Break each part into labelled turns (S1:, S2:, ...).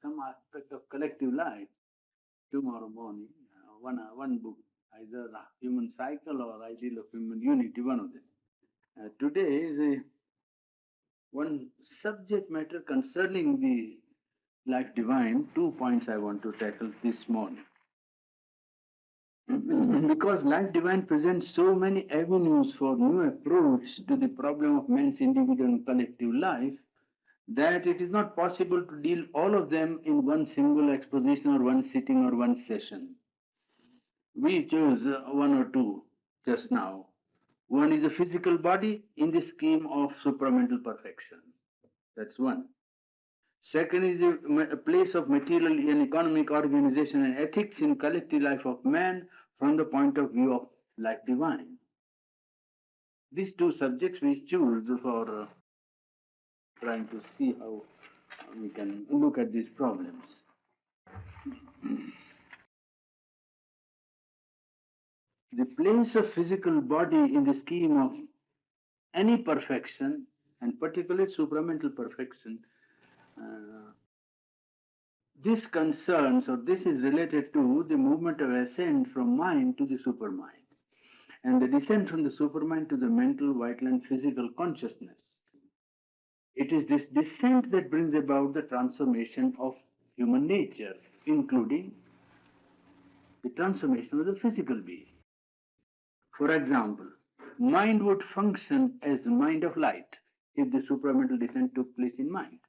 S1: some aspect of collective life tomorrow morning. One book, either Human Cycle or Ideal of Human Unity, one of them. Today is one subject matter concerning the life divine. 2 points I want to tackle this morning. Because life divine presents so many avenues for new approach to the problem of man's individual and collective life, that it is not possible to deal all of them in one single exposition or one sitting or one session. We chose one or two just now. One is a physical body in the scheme of supramental perfection. That's one. Second is a place of material and economic organization and ethics in collective life of man from the point of view of life divine. These two subjects we choose for trying to see how we can look at these problems. The place of physical body in the scheme of any perfection, and particularly supramental perfection, this concerns, or this is related to the movement of ascent from mind to the supermind, and the descent from the supermind to the mental, vital, and physical consciousness. It is this descent that brings about the transformation of human nature, including the transformation of the physical being. For example, mind would function as mind of light if the supramental descent took place in mind.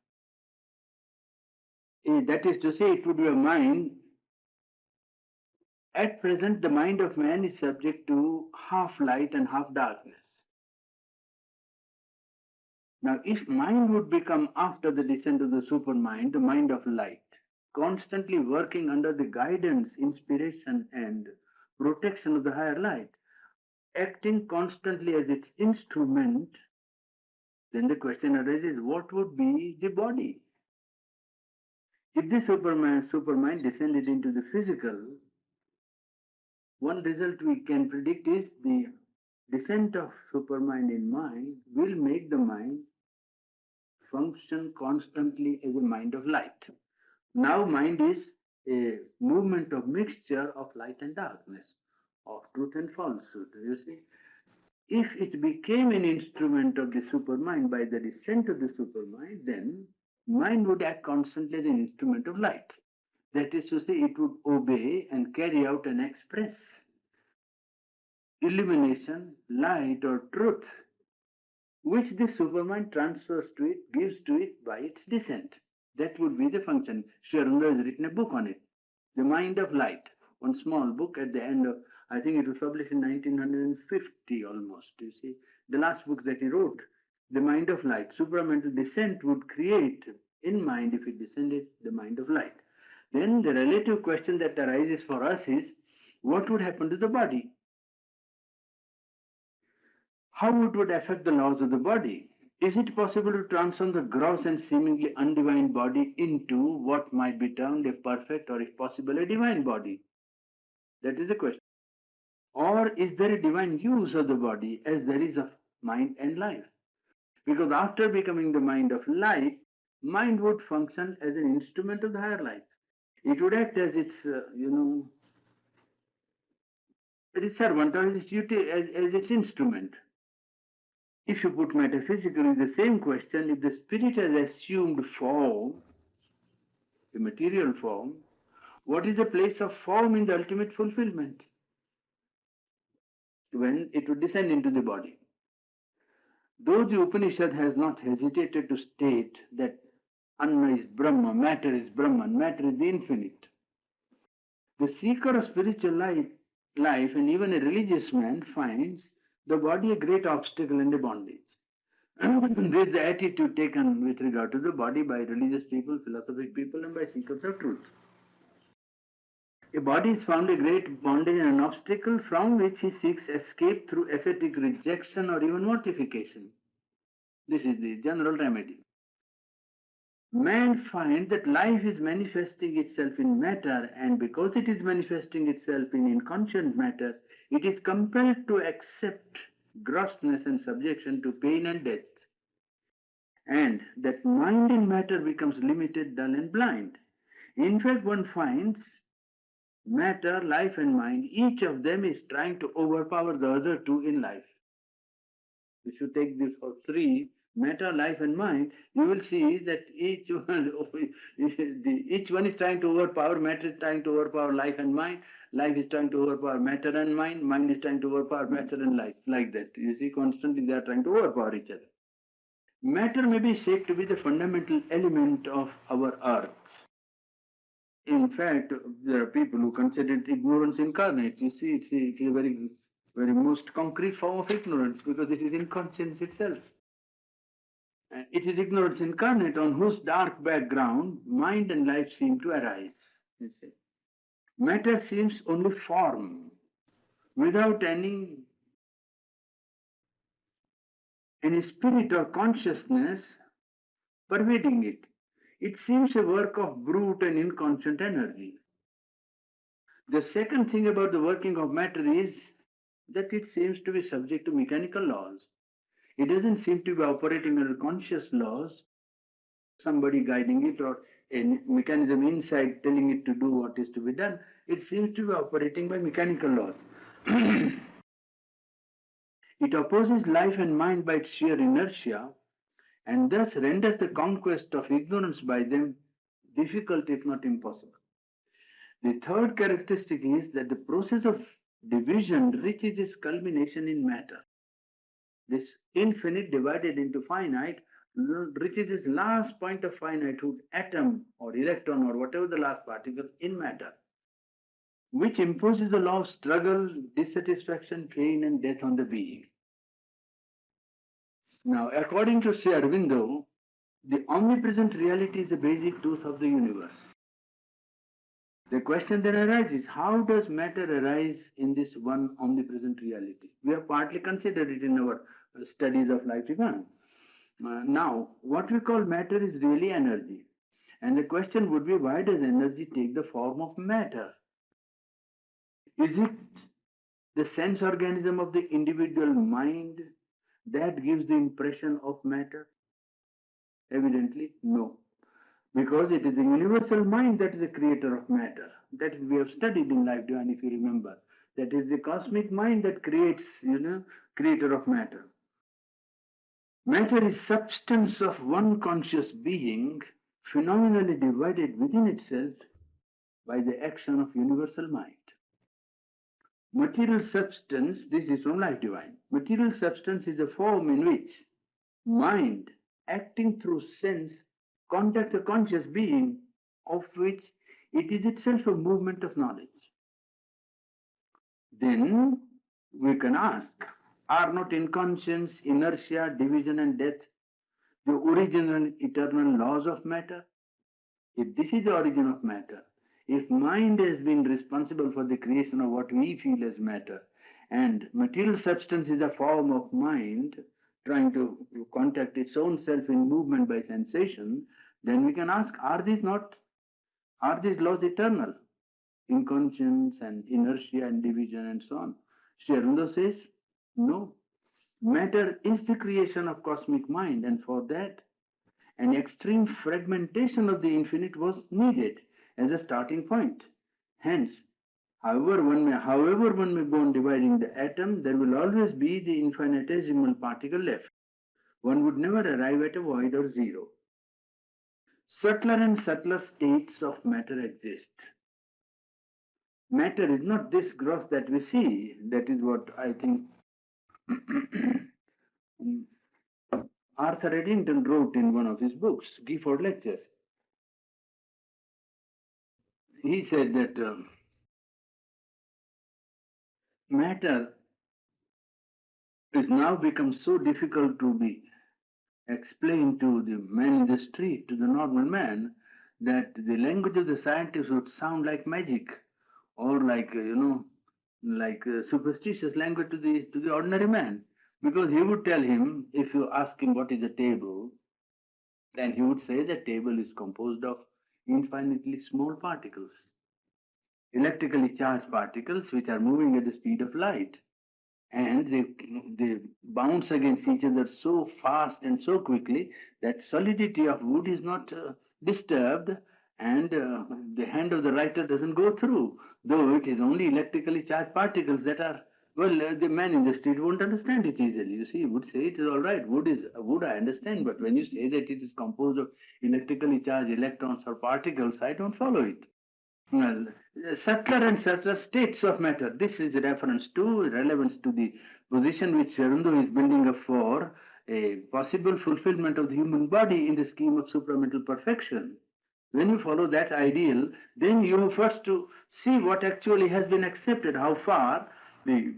S1: That is to say, it would be a mind. At present, the mind of man is subject to half light and half darkness. Now, if mind would become, after the descent of the supermind, the mind of light, constantly working under the guidance, inspiration, and protection of the higher light, acting constantly as its instrument, then the question arises, what would be the body? If the supermind descended into the physical, one result we can predict is the descent of supermind in mind will make the mind function constantly as a mind of light. Now mind is a movement of mixture of light and darkness, of truth and falsehood, you see. If it became an instrument of the supermind by the descent of the supermind, then mind would act constantly as an instrument of light. That is to say, it would obey and carry out and express illumination, light, or truth, which the supermind transfers to it, gives to it by its descent. That would be the function. Sri Aurobindo has written a book on it, The Mind of Light, one small book at the end of, I think it was published in 1950 almost, you see. The last book that he wrote, The Mind of Light. Supramental descent would create in mind, if it descended, the mind of light. Then the relative question that arises for us is, what would happen to the body? How it would affect the laws of the body? Is it possible to transform the gross and seemingly undivine body into what might be termed a perfect or, if possible, a divine body? That is the question. Or is there a divine use of the body as there is of mind and life? Because after becoming the mind of light, mind would function as an instrument of the higher light. It would act as its, its servant or its duty, as its instrument. If you put metaphysically the same question, if the spirit has assumed form, the material form, what is the place of form in the ultimate fulfillment? When it would descend into the body. Though the Upanishad has not hesitated to state that Anna is Brahma, matter is Brahman, matter is the infinite, the seeker of spiritual life and even a religious man finds the body a great obstacle and a bondage. This is the attitude taken with regard to the body by religious people, philosophic people, and by seekers of truth. A body is found a great bondage and an obstacle from which he seeks escape through ascetic rejection or even mortification. This is the general remedy. Man finds that life is manifesting itself in matter, and because it is manifesting itself in inconscient matter, it is compelled to accept grossness and subjection to pain and death. and that mind in matter becomes limited, dull, and blind. In fact, one finds matter, life, and mind, each of them is trying to overpower the other two in life. If you take these three, matter, life, and mind, you will see that each one is trying to overpower, matter is trying to overpower life and mind, life is trying to overpower matter and mind is trying to overpower matter and life, like that. You see, constantly they are trying to overpower each other. Matter may be said to be the fundamental element of our earth. In fact, there are people who consider it ignorance incarnate. You see, it's a very, very most concrete form of ignorance because it is inconscience itself. And it is ignorance incarnate on whose dark background mind and life seem to arise. You see. Matter seems only form without any spirit or consciousness pervading it. It seems a work of brute and inconscient energy. The second thing about the working of matter is that it seems to be subject to mechanical laws. It doesn't seem to be operating under conscious laws, somebody guiding it or a mechanism inside telling it to do what is to be done. It seems to be operating by mechanical laws. It opposes life and mind by its sheer inertia and thus renders the conquest of ignorance by them difficult if not impossible. The third characteristic is that the process of division reaches its culmination in matter. This infinite divided into finite reaches its last point of finitehood, atom or electron or whatever the last particle in matter, which imposes the law of struggle, dissatisfaction, pain, and death on the being. Now, according to Sri Aurobindo, the omnipresent reality is the basic truth of the universe. The question then arises, how does matter arise in this one omnipresent reality? We have partly considered it in our studies of life divine. Now, what we call matter is really energy. And the question would be, why does energy take the form of matter? Is it the sense organism of the individual mind that gives the impression of matter? Evidently, no. Because it is the universal mind that is the creator of matter. That we have studied in Life Divine, if you remember. That is the cosmic mind that creates, creator of matter. Matter is substance of one conscious being, phenomenally divided within itself by the action of universal mind. Material substance, this is from Life Divine. Material substance is a form in which mind, acting through sense, contacts a conscious being of which it is itself a movement of knowledge. Then we can ask, are not inconscience, inertia, division, and death the original and eternal laws of matter? If this is the origin of matter, if mind has been responsible for the creation of what we feel as matter, and material substance is a form of mind trying to contact its own self in movement by sensation, then we can ask, are these laws eternal? Inconscience and inertia and division and so on. Sri Aurobindo says, no. Matter is the creation of cosmic mind, and for that, an extreme fragmentation of the infinite was needed as a starting point. Hence, however one may go on dividing the atom, there will always be the infinitesimal particle left. One would never arrive at a void or zero. Subtler and subtler states of matter exist. Matter is not this gross that we see. That is what I think Arthur Eddington wrote in one of his books, Gifford Lectures. He said that matter is now become so difficult to be explained to the man in the street, to the normal man, that the language of the scientist would sound like magic or like, superstitious language to the ordinary man. Because he would tell him, if you ask him what is a table, then he would say the table is composed of infinitely small particles, electrically charged particles which are moving at the speed of light. and they bounce against each other so fast and so quickly that solidity of wood is not disturbed, and the hand of the writer doesn't go through, though it is only electrically charged particles that are, well, the man in the street won't understand it easily. You see, he would say it is all right, wood I understand, but when you say that it is composed of electrically charged electrons or particles, I don't follow it. Well, subtler and subtler states of matter. This is reference to, relevance to the position which Aurobindo is building up for a possible fulfillment of the human body in the scheme of supramental perfection. When you follow that ideal, then you have first to see what actually has been accepted, how far the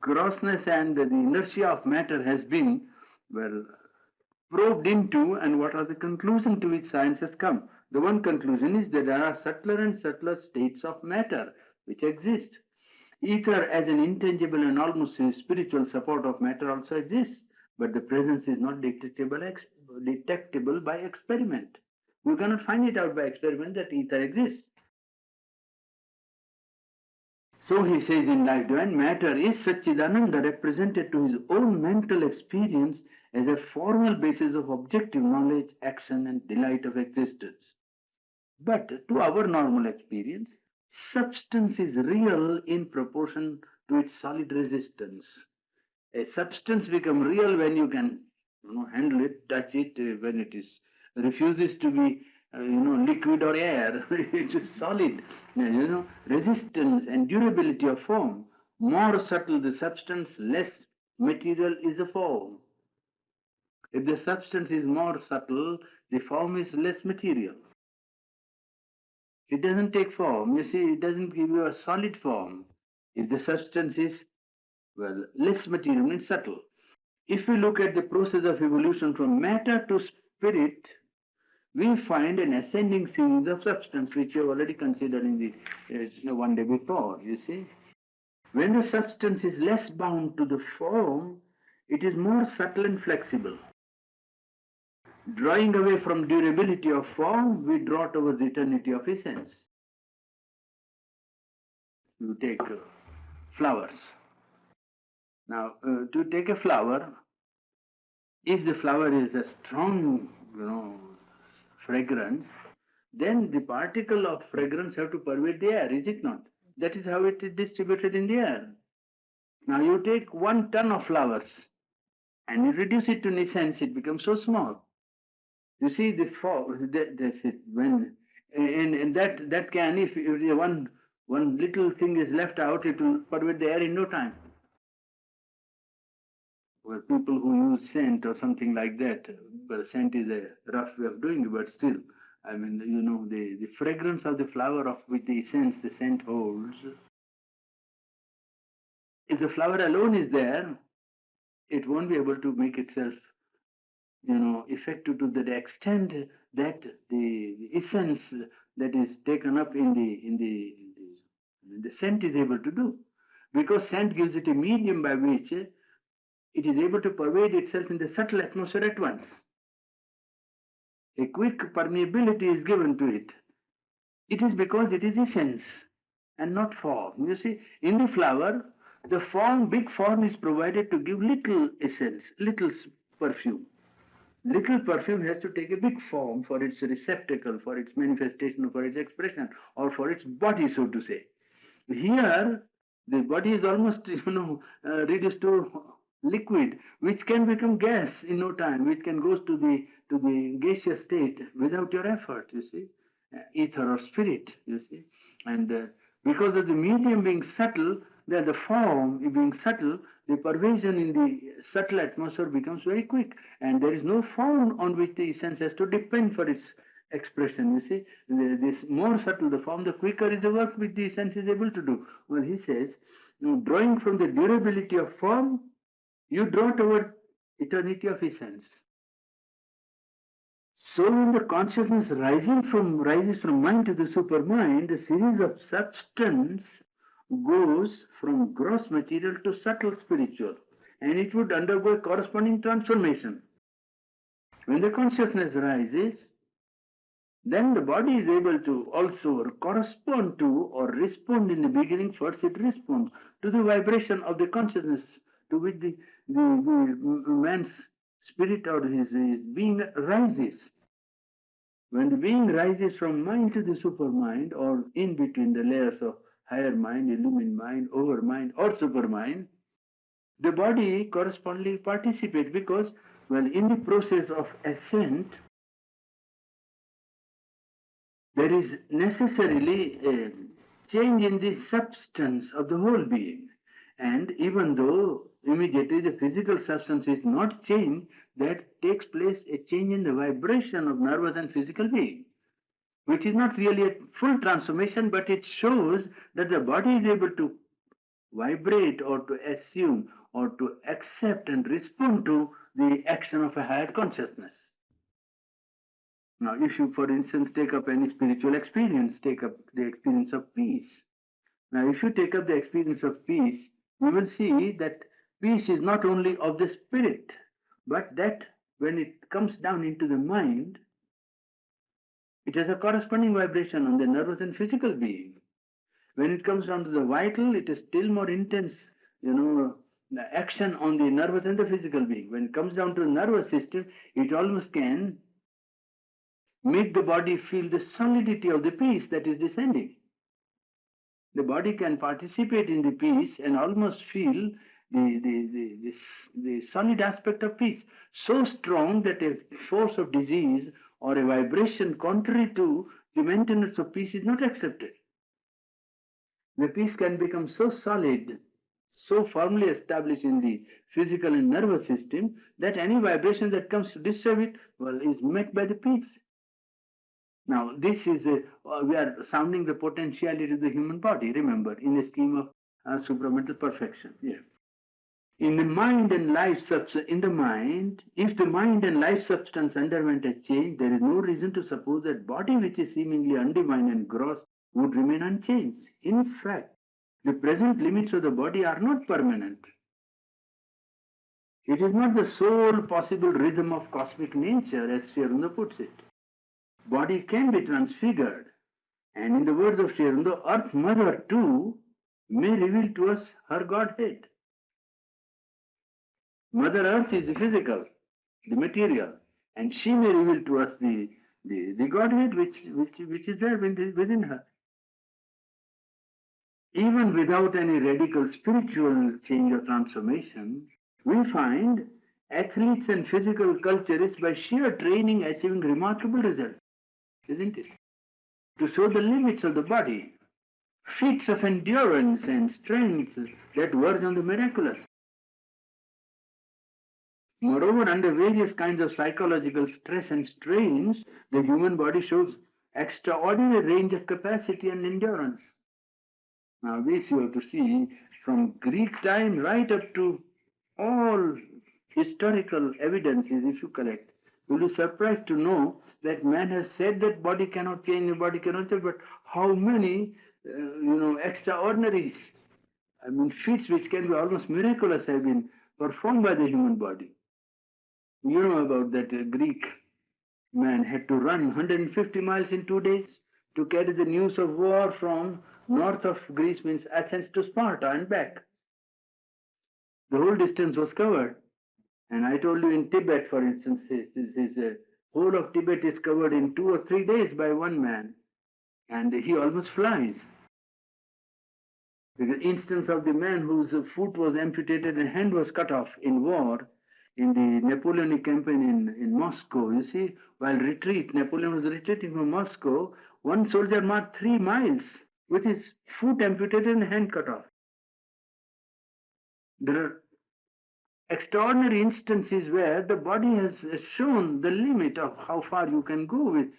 S1: grossness and the inertia of matter has been, well, probed into, and what are the conclusions to which science has come. The one conclusion is that there are subtler and subtler states of matter which exist. Ether as an intangible and almost spiritual support of matter also exists, but the presence is not detectable by experiment. You cannot find it out by experiment that ether exists. So he says in Life Divine, matter is Satchidananda represented to his own mental experience as a formal basis of objective knowledge, action, and delight of existence. But to our normal experience, substance is real in proportion to its solid resistance. A substance becomes real when you can handle it, touch it, when it is refuses to be liquid or air. It is solid. Resistance and durability of form. More subtle the substance, less material is the form. If the substance is more subtle, the form is less material. It doesn't take form. You see, it doesn't give you a solid form. If the substance is, well, less material and subtle. If we look at the process of evolution from matter to spirit, we find an ascending series of substance, which you have already considered in the one day before, you see. When the substance is less bound to the form, it is more subtle and flexible. Drawing away from durability of form, we draw towards eternity of essence. You take flowers. Now, to take a flower, if the flower is a strong, fragrance, then the particle of fragrance have to pervade the air, is it not? That is how it is distributed in the air. Now you take 1 ton of flowers and you reduce it to an essence, it becomes so small. You see, that's it. When in that can, if one little thing is left out, it will pervade the air in no time. Well, people who use scent or something like that, well, scent is a rough way of doing it, but still, I mean, the fragrance of the flower of which the essence, the scent holds. If the flower alone is there, it won't be able to make itself, effective to the extent that the essence that is taken up in the scent is able to do. Because scent gives it a medium by which it is able to pervade itself in the subtle atmosphere at once. A quick permeability is given to it. It is because it is essence and not form. You see, in the flower, the form, big form is provided to give little essence, little perfume. Little perfume has to take a big form for its receptacle, for its manifestation, for its expression, or for its body, so to say. Here, the body is almost, reduced to liquid, which can become gas in no time, which can go to the gaseous state without your effort, you see, ether or spirit, you see. And because of the medium being subtle, the form being subtle, the pervasion in the subtle atmosphere becomes very quick, and there is no form on which the essence has to depend for its expression. You see, this more subtle the form, the quicker is the work which the essence is able to do. Well, he says, drawing from the durability of form, you draw toward eternity of essence. So when the consciousness rises from mind to the supermind, the series of substance goes from gross material to subtle spiritual, and it would undergo a corresponding transformation. When the consciousness rises, then the body is able to also correspond to or respond. In the beginning, first it responds to the vibration of the consciousness to which the man's spirit or his being rises. When the being rises from mind to the supermind, or in between the layers of higher mind, illumined mind, overmind, or supermind, the body correspondingly participates because, well, in the process of ascent, there is necessarily a change in the substance of the whole being. And even though immediately the physical substance is not changed, that takes place a change in the vibration of nervous and physical being, which is not really a full transformation, but it shows that the body is able to vibrate or to assume or to accept and respond to the action of a higher consciousness. Now, if you, for instance, take up any spiritual experience, take up the experience of peace. Now, if you take up the experience of peace, you will see that peace is not only of the spirit, but that when it comes down into the mind, it has a corresponding vibration on the nervous and physical being. When it comes down to the vital, it is still more intense, the action on the nervous and the physical being. When it comes down to the nervous system, it almost can make the body feel the solidity of the peace that is descending. The body can participate in the peace and almost feel the solid aspect of peace, so strong that a force of disease or a vibration contrary to the maintenance of peace is not accepted. The peace can become so solid, so firmly established in the physical and nervous system that any vibration that comes to disturb it, well, is met by the peace. Now, this is we are sounding the potentiality of the human body, remember, in the scheme of supramental perfection. Yeah. In the mind and life substance, in the mind, if the mind and life substance underwent a change, there is no reason to suppose that body which is seemingly undivine and gross would remain unchanged. In fact, the present limits of the body are not permanent. It is not the sole possible rhythm of cosmic nature, as Sri Aurobindo puts it. Body can be transfigured, and in the words of Sri Aurobindo, Earth Mother too may reveal to us her Godhead. Mother Earth is the physical, the material, and she may reveal to us the Godhead which is there within her. Even without any radical spiritual change or transformation, we find athletes and physical culturists by sheer training achieving remarkable results, isn't it? To show the limits of the body, feats of endurance and strength that verge on the miraculous. Moreover, under various kinds of psychological stress and strains, the human body shows extraordinary range of capacity and endurance. Now, this you have to see from Greek time right up to all historical evidences, if you collect. You'll be surprised to know that man has said that body cannot change, the body cannot change, but how many, extraordinary, feats which can be almost miraculous have been performed by the human body. You know about that Greek man had to run 150 miles in 2 days to carry the news of war from north of Greece, means Athens, to Sparta and back. The whole distance was covered. And I told you in Tibet, for instance, this whole of Tibet is covered in 2 or 3 days by one man. And he almost flies. The instance of the man whose foot was amputated and hand was cut off in war, in the Napoleonic campaign in Moscow. You see, while Napoleon was retreating from Moscow, one soldier marched 3 miles with his foot amputated and hand cut off. There are extraordinary instances where the body has shown the limit of how far you can go with,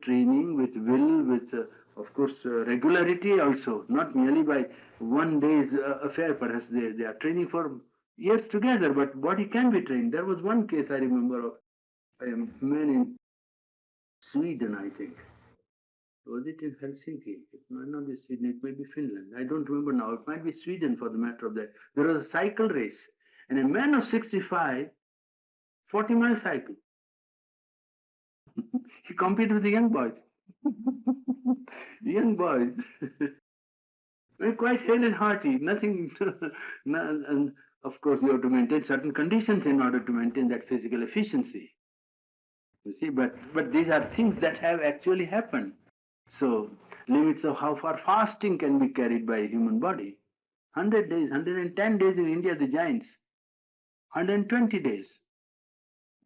S1: training, with will, with, of course, regularity also, not merely by one day's affair. Perhaps they are training for years together, but body can be trained. There was one case I remember of a man in Sweden, I think. Was it in Helsinki? It might not be Sweden, it may be Finland. I don't remember now. It might be Sweden for the matter of that. There was a cycle race, and a man of 65, 40-mile cycle. He competed with the young boys. Young boys. We're quite hale and hearty, nothing. And of course, you have to maintain certain conditions in order to maintain that physical efficiency. You see, but these are things that have actually happened. So, limits of how far fasting can be carried by a human body. 100 days, 110 days in India, the giants. 120 days.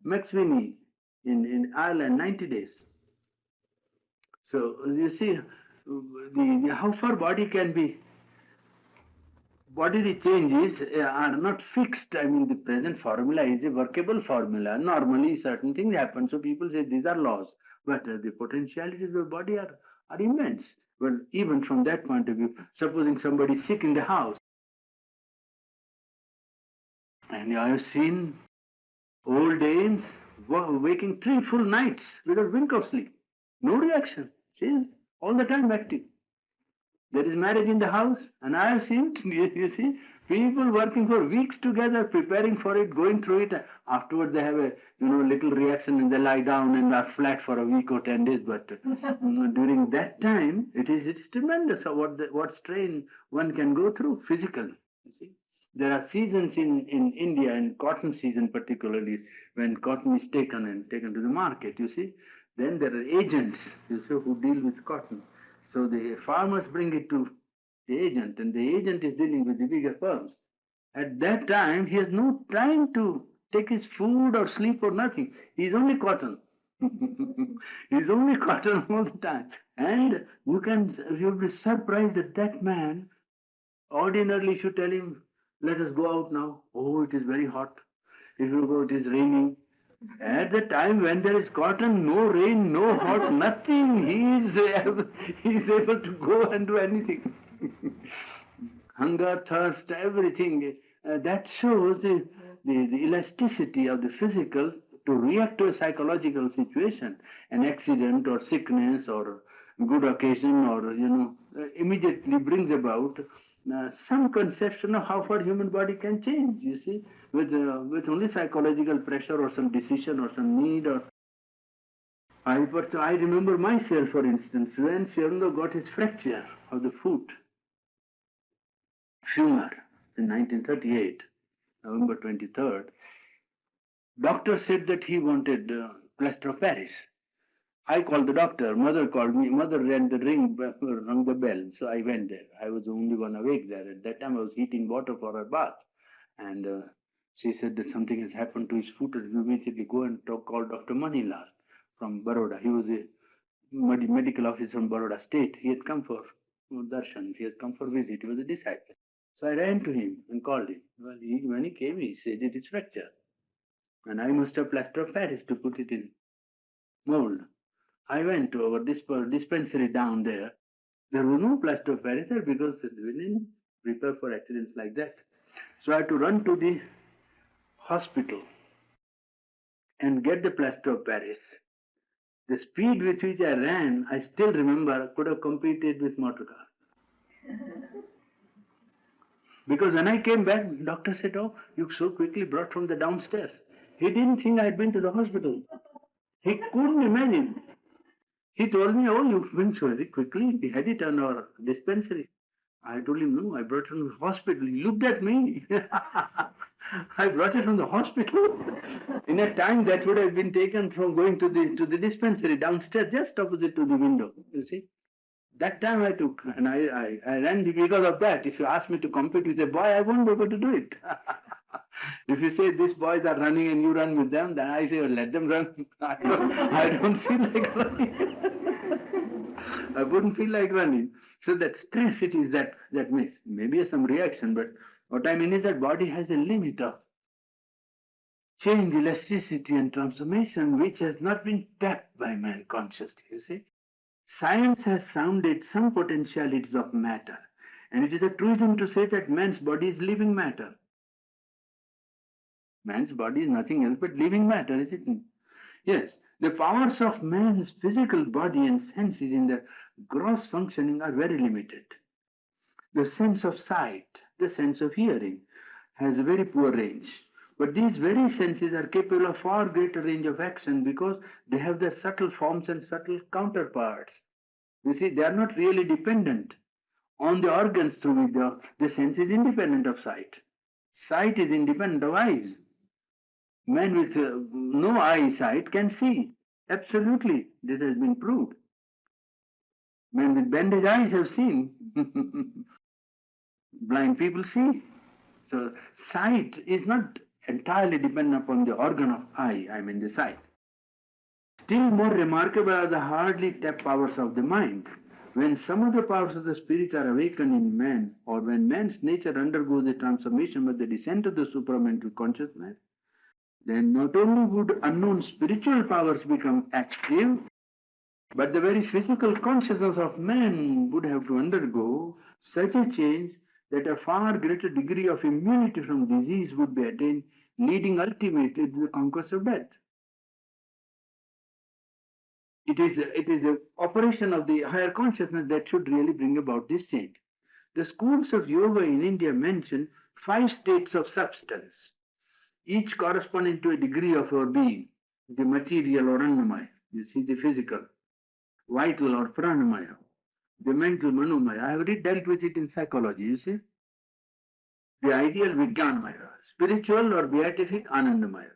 S1: Max Winnie in Ireland, 90 days. So, you see, how far body can be, bodily changes are not fixed. I mean, the present formula is a workable formula. Normally, certain things happen. So people say these are laws. But the potentialities of the body are immense. Well, even from that point of view, supposing somebody is sick in the house, and I have seen old dames waking 3 full nights without wink of sleep. No reaction. She is all the time active. There is marriage in the house, and I have seen, you see, people working for weeks together, preparing for it, going through it. Afterwards, they have a little reaction, and they lie down and are flat for a week or 10 days. But during that time, it is tremendous what strain one can go through physically. You see, there are seasons in India, and cotton season particularly, when cotton is taken to the market. You see, then there are agents, you see, who deal with cotton. So the farmers bring it to the agent, and the agent is dealing with the bigger firms. At that time, he has no time to take his food or sleep or nothing. He is only cotton. He is only cotton all the time. And you'll be surprised that that man ordinarily should tell him, let us go out now. Oh, it is very hot. If you go, it is raining. At the time when there is cotton, no rain, no hot, nothing, he is able to go and do anything. Hunger, thirst, everything. That shows the elasticity of the physical to react to a psychological situation, an accident or sickness or good occasion, or immediately brings about some conception of how far human body can change. You see, with only psychological pressure or some decision or some need. Or I remember myself, for instance, when Sherlock got his fracture of the foot, femur, in 1938, November 23rd. Doctor said that he wanted plaster of Paris. I called the doctor, mother called me, mother rang the bell, so I went there. I was the only one awake there. At that time I was heating water for her bath, and she said that something has happened to his foot, and you immediately go and call Dr. Manilal from Baroda. He was a medical officer from Baroda state. He had come for darshan, he had come for visit, he was a disciple. So I ran to him and called him. Well, when he came, he said it is fracture, and I must have plaster of Paris to put it in mold. I went to our dispensary down there. There was no plaster of Paris there because we didn't prepare for accidents like that. So I had to run to the hospital and get the plaster of Paris. The speed with which I ran, I still remember, could have competed with motor car. Because when I came back, doctor said, oh, you so quickly brought from the downstairs. He didn't think I had been to the hospital. He couldn't imagine. He told me, oh, you've been so very quickly. We had it on our dispensary. I told him, no, I brought it from the hospital. He looked at me. I brought it from the hospital. In a time that would have been taken from going to the dispensary downstairs, just opposite to the window, you see. That time I took, and I ran because of that. If you ask me to compete with a boy, I won't be able to do it. If you say these boys are running and you run with them, then I say, well, let them run. I don't feel like running. I wouldn't feel like running. So that stress it is that makes maybe some reaction, but what I mean is that body has a limit of change, elasticity and transformation which has not been tapped by man consciously, you see. Science has sounded some potentialities of matter, and it is a truism to say that man's body is living matter. Man's body is nothing else but living matter, is it? Yes, the powers of man's physical body and senses in their gross functioning are very limited. The sense of sight, the sense of hearing has a very poor range. But these very senses are capable of far greater range of action because they have their subtle forms and subtle counterparts. You see, they are not really dependent on the organs through which the sense is independent of sight. Sight is independent of eyes. Man with no eyesight can see. Absolutely, this has been proved. Men with bandaged eyes have seen. Blind people see. So sight is not entirely dependent upon the organ of eye, I mean the sight. Still more remarkable are the hardly tapped powers of the mind. When some of the powers of the spirit are awakened in man, or when man's nature undergoes a transformation by the descent of the supramental consciousness, then not only would unknown spiritual powers become active, but the very physical consciousness of man would have to undergo such a change that a far greater degree of immunity from disease would be attained, leading ultimately to the conquest of death. It is the operation of the higher consciousness that should really bring about this change. The schools of yoga in India mention 5 states of substance, each corresponding to a degree of our being, the material or annamaya, you see, the physical, vital or pranamaya, the mental manomaya. I have already dealt with it in psychology, you see. The ideal vijnanamaya, spiritual or beatific anandamaya.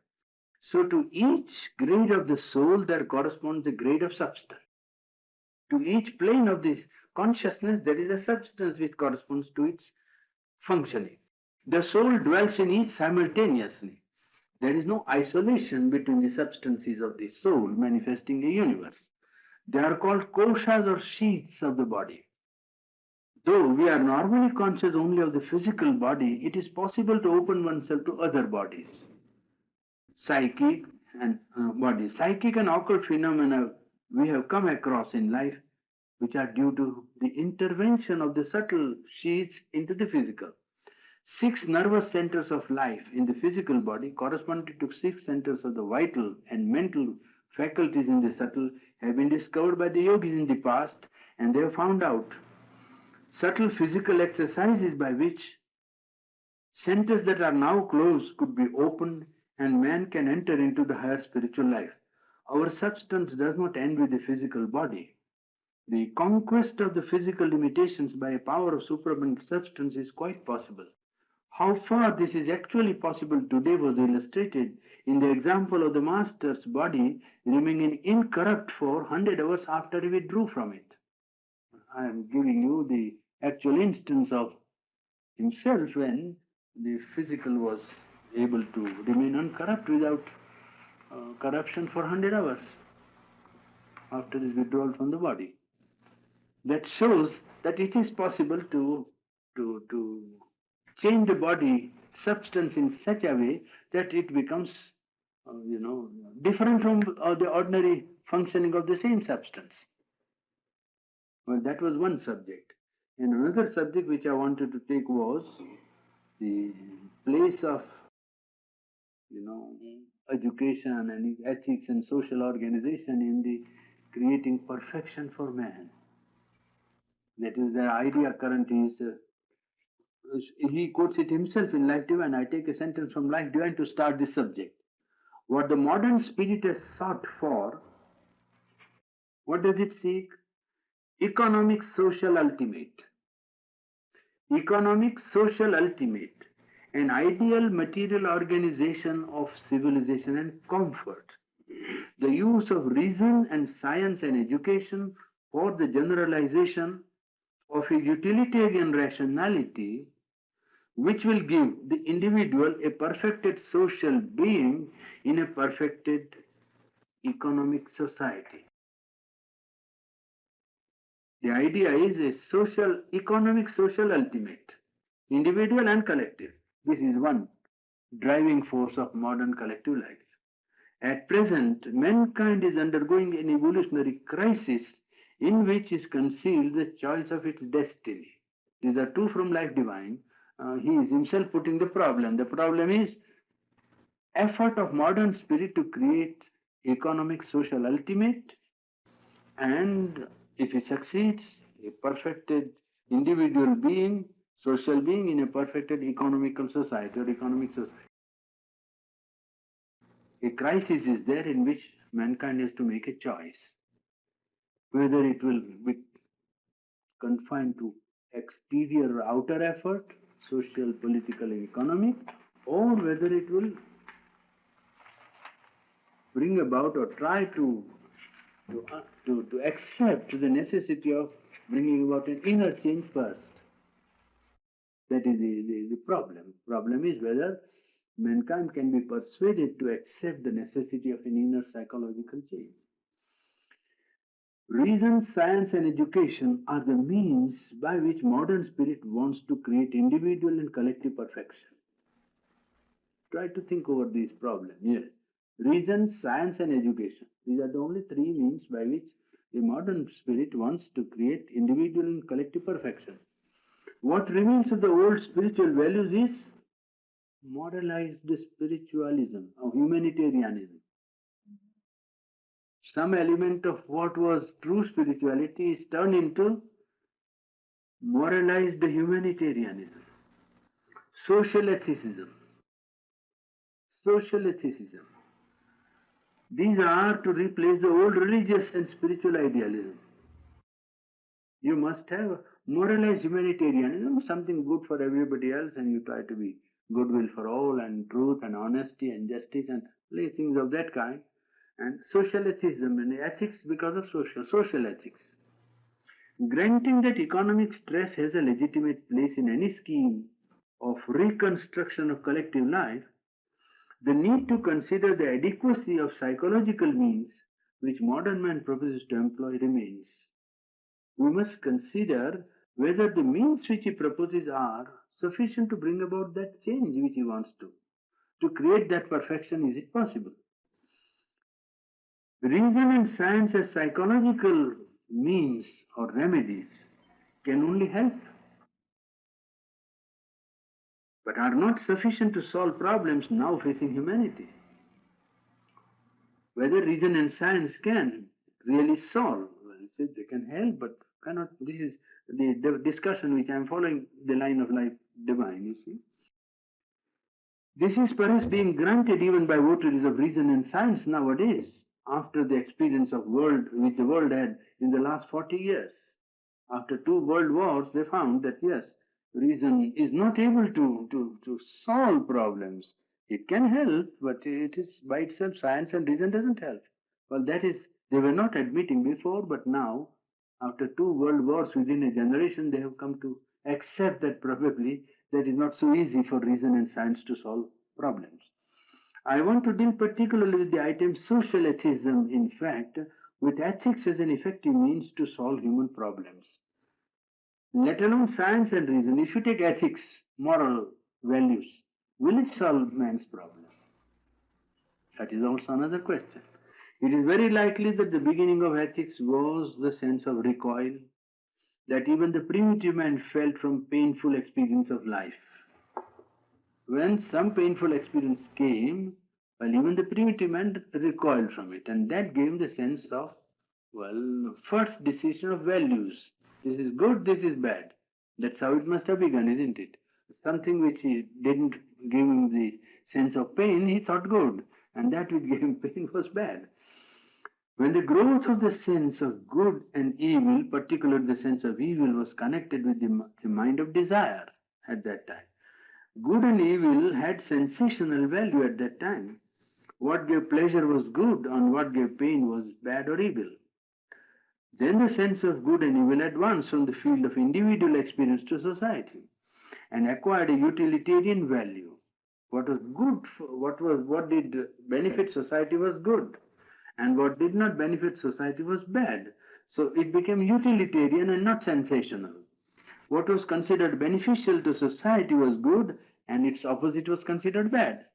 S1: So to each grade of the soul there corresponds a grade of substance. To each plane of this consciousness there is a substance which corresponds to its functioning. The soul dwells in each simultaneously. There is no isolation between the substances of the soul manifesting a universe. They are called koshas or sheaths of the body. Though we are normally conscious only of the physical body, it is possible to open oneself to other bodies, psychic and bodies. Psychic and occult phenomena we have come across in life, which are due to the intervention of the subtle sheaths into the physical. 6 nervous centers of life in the physical body, corresponding to 6 centers of the vital and mental faculties in the subtle, have been discovered by the yogis in the past, and they have found out subtle physical exercises by which centers that are now closed could be opened and man can enter into the higher spiritual life. Our substance does not end with the physical body. The conquest of the physical limitations by a power of supramental substance is quite possible. How far this is actually possible today was illustrated in the example of the master's body remaining incorrupt for 100 hours after he withdrew from it. I am giving you the actual instance of himself when the physical was able to remain uncorrupt without corruption for 100 hours after his withdrawal from the body. That shows that it is possible to change the body substance in such a way that it becomes, different from the ordinary functioning of the same substance. Well, that was one subject. And another subject which I wanted to take was the place of, education and ethics and social organization in the creating perfection for man. That is the idea current is, he quotes it himself in Life Divine. I take a sentence from Life Divine to start this subject. What the modern spirit has sought for, what does it seek? Economic, social, ultimate. Economic, social, ultimate. An ideal material organization of civilization and comfort. The use of reason and science and education for the generalization of a utilitarian rationality which will give the individual a perfected social being in a perfected economic society. The idea is a social, economic, social ultimate, individual and collective. This is one driving force of modern collective life. At present, mankind is undergoing an evolutionary crisis in which is concealed the choice of its destiny. These are two from Life Divine. He is himself putting the problem. The problem is effort of modern spirit to create economic, social ultimate, and if it succeeds, a perfected individual being, social being in a perfected economical society or economic society. A crisis is there in which mankind has to make a choice, whether it will be confined to exterior or outer effort, social, political, and economic, or whether it will bring about or try to accept the necessity of bringing about an inner change first. That is the problem. Problem is whether mankind can be persuaded to accept the necessity of an inner psychological change. Reason, science, and education are the means by which modern spirit wants to create individual and collective perfection. Try to think over these problems. Yes. Reason, science, and education. These are the only three means by which the modern spirit wants to create individual and collective perfection. What remains of the old spiritual values is moralized spiritualism or humanitarianism. Some element of what was true spirituality is turned into moralized humanitarianism, social ethicism. Social ethicism. These are to replace the old religious and spiritual idealism. You must have moralized humanitarianism, something good for everybody else, and you try to be goodwill for all and truth and honesty and justice and things of that kind. And social ethicism and ethics because of social ethics. Granting that economic stress has a legitimate place in any scheme of reconstruction of collective life, the need to consider the adequacy of psychological means which modern man proposes to employ remains. We must consider whether the means which he proposes are sufficient to bring about that change which he wants to. To create that perfection, is it possible? Reason and science as psychological means or remedies can only help, but are not sufficient to solve problems now facing humanity. Whether reason and science can really solve, well, they can help, but cannot. This is the discussion which I am following, the line of life divine, you see. This is perhaps being granted even by votaries of reason and science nowadays, after the experience of world which the world had in the last 40 years. After 2 world wars, they found that yes, reason is not able to solve problems. It can help, but it is by itself, science and reason doesn't help. Well, that is, they were not admitting before, but now, after 2 world wars within a generation, they have come to accept that probably that is not so easy for reason and science to solve problems. I want to deal particularly with the item social ethicism, in fact, with ethics as an effective means to solve human problems. Let alone science and reason. If you take ethics, moral values, will it solve man's problem? That is also another question. It is very likely that the beginning of ethics was the sense of recoil that even the primitive man felt from painful experience of life. When some painful experience came, well, even the primitive man recoiled from it, and that gave him the sense of, well, first decision of values. This is good, this is bad. That's how it must have begun, isn't it? Something which he didn't give him the sense of pain, he thought good, and that which gave him pain was bad. When the growth of the sense of good and evil, particularly the sense of evil, was connected with the mind of desire at that time, good and evil had sensational value at that time. What gave pleasure was good, and what gave pain was bad or evil. Then the sense of good and evil advanced from the field of individual experience to society and acquired a utilitarian value. What was good, what did benefit society was good, and what did not benefit society was bad. So it became utilitarian and not sensational. What was considered beneficial to society was good, and its opposite was considered bad.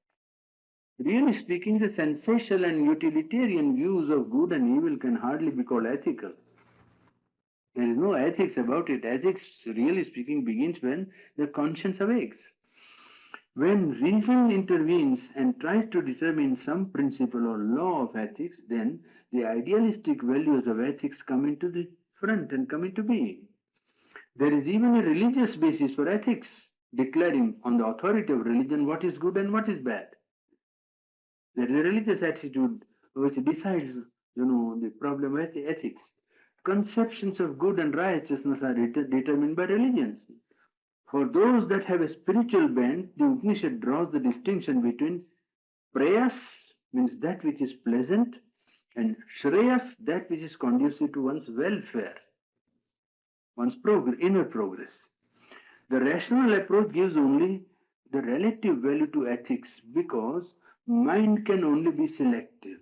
S1: Really speaking, the sensational and utilitarian views of good and evil can hardly be called ethical. There is no ethics about it. Ethics, really speaking, begins when the conscience awakes. When reason intervenes and tries to determine some principle or law of ethics, then the idealistic values of ethics come into the front and come into being. There is even a religious basis for ethics, declaring on the authority of religion what is good and what is bad. There is a religious attitude which decides, the problem of ethics. Conceptions of good and righteousness are determined by religions. For those that have a spiritual bent, the Upanishad draws the distinction between prayas, means that which is pleasant, and shreyas, that which is conducive to one's welfare, one's inner progress. The rational approach gives only the relative value to ethics because mind can only be selective.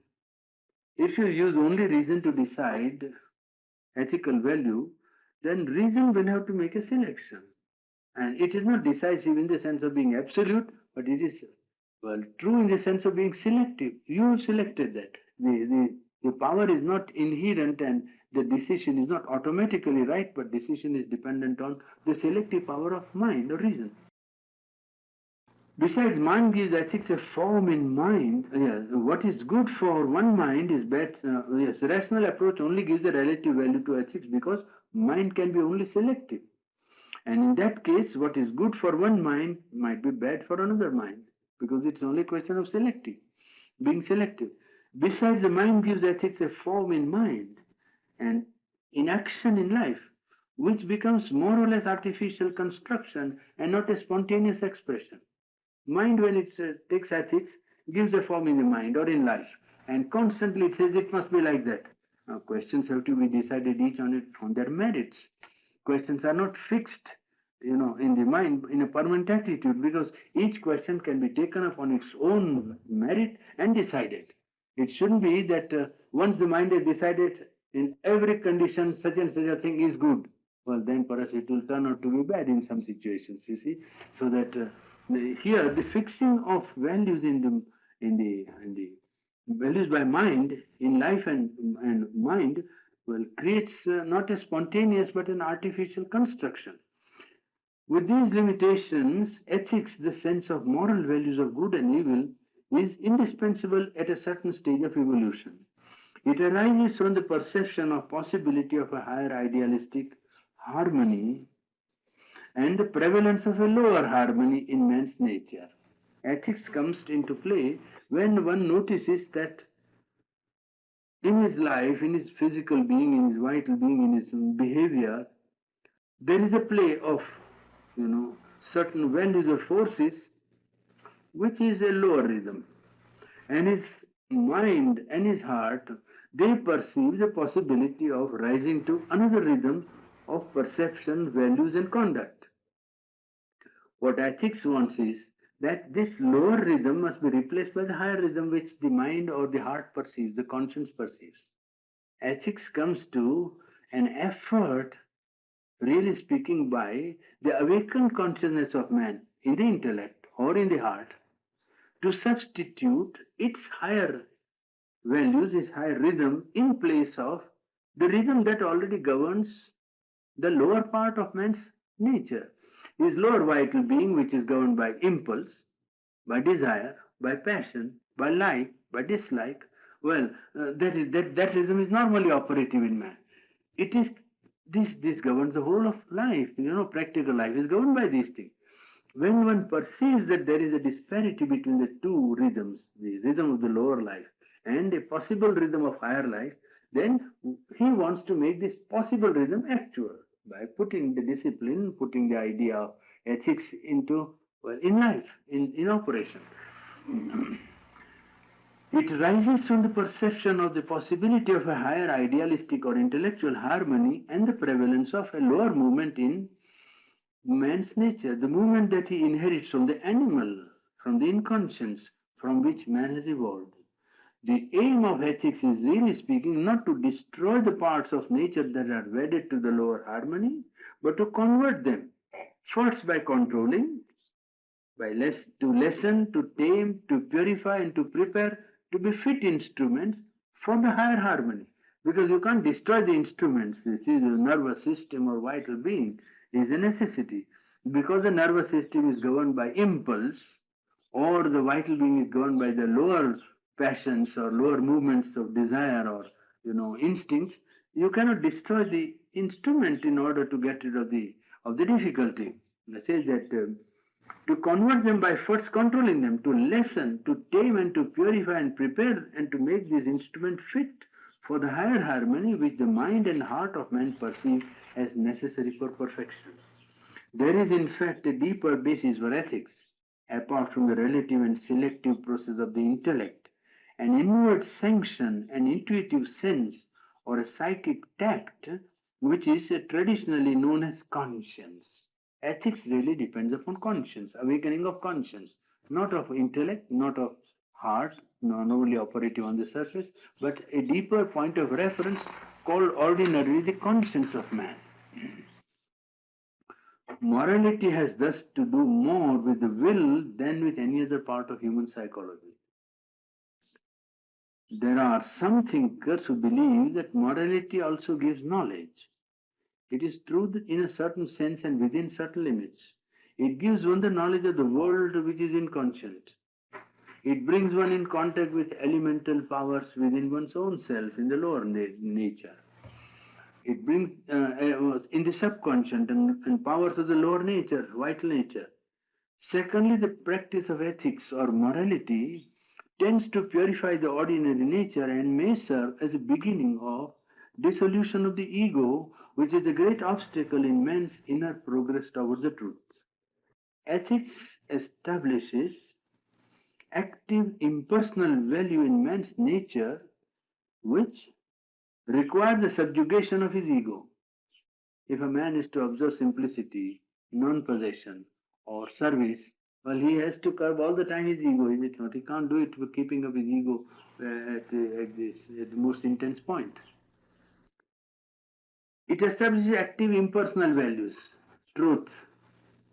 S1: If you use only reason to decide ethical value, then reason will have to make a selection. And it is not decisive in the sense of being absolute, but it is, true in the sense of being selective. You selected that. The power is not inherent and the decision is not automatically right, but decision is dependent on the selective power of mind or reason. Besides, mind gives ethics a form in mind. What is good for one mind is bad. Rational approach only gives a relative value to ethics because mind can be only selective. And in that case, what is good for one mind might be bad for another mind because it's only a question of being selective. Besides, the mind gives ethics a form in mind and in action in life, which becomes more or less artificial construction and not a spontaneous expression. Mind, when it takes ethics, gives a form in the mind or in life, and constantly it says it must be like that. Now, questions have to be decided each on their merits. Questions are not fixed, in the mind in a permanent attitude because each question can be taken up on its own merit and decided. It shouldn't be that once the mind has decided in every condition such and such a thing is good, well, then perhaps it will turn out to be bad in some situations, you see. So that here the fixing of values in the values by mind in life and mind creates not a spontaneous but an artificial construction. With these limitations, ethics, the sense of moral values of good and evil, is indispensable at a certain stage of evolution. It arises from the perception of possibility of a higher idealistic harmony and the prevalence of a lower harmony in man's nature. Ethics comes into play when one notices that in his life, in his physical being, in his vital being, in his behavior, there is a play of, certain values or forces which is a lower rhythm. And his mind and his heart, they perceive the possibility of rising to another rhythm of perception, values and conduct. What ethics wants is that this lower rhythm must be replaced by the higher rhythm which the mind or the heart perceives, the conscience perceives. Ethics comes to an effort, really speaking, by the awakened consciousness of man in the intellect or in the heart to substitute its higher values, its higher rhythm in place of the rhythm that already governs the lower part of man's nature. His lower vital being, which is governed by impulse, by desire, by passion, by like, by dislike, that rhythm is normally operative in man. It is this governs the whole of life. Practical life is governed by these things. When one perceives that there is a disparity between the two rhythms, the rhythm of the lower life and a possible rhythm of higher life, then he wants to make this possible rhythm actual by putting the discipline, putting the idea of ethics into, in life, in operation. It rises from the perception of the possibility of a higher idealistic or intellectual harmony and the prevalence of a lower movement in man's nature, the movement that he inherits from the animal, from the inconscience from which man has evolved. The aim of ethics is, really speaking, not to destroy the parts of nature that are wedded to the lower harmony, but to convert them, first by controlling, to lessen, to tame, to purify, and to prepare to be fit instruments for the higher harmony. Because you can't destroy the instruments, the nervous system or vital being is a necessity. Because the nervous system is governed by impulse, or the vital being is governed by the lower passions or lower movements of desire or instincts, you cannot destroy the instrument in order to get rid of the difficulty. I say that to convert them by first controlling them, to lessen, to tame and to purify and prepare and to make this instrument fit for the higher harmony which the mind and heart of man perceive as necessary for perfection. There is in fact a deeper basis for ethics, apart from the relative and selective process of the intellect, an inward sanction, an intuitive sense, or a psychic tact, which is traditionally known as conscience. Ethics really depends upon conscience, awakening of conscience, not of intellect, not of heart, not only operative on the surface, but a deeper point of reference called ordinarily the conscience of man. Morality has thus to do more with the will than with any other part of human psychology. There are some thinkers who believe that morality also gives knowledge. It is truth in a certain sense and within certain limits. It gives one the knowledge of the world which is inconscient. It brings one in contact with elemental powers within one's own self in the lower nature. It brings in the subconscious and powers of the lower nature, vital nature. Secondly, the practice of ethics or morality tends to purify the ordinary nature and may serve as a beginning of dissolution of the ego, which is a great obstacle in man's inner progress towards the truth. Ethics establishes active impersonal value in man's nature, which requires the subjugation of his ego. If a man is to observe simplicity, non-possession, or service, well, he has to curb all the time his ego, is it not? He can't do it for keeping up his ego at the most intense point. It establishes active impersonal values, truth,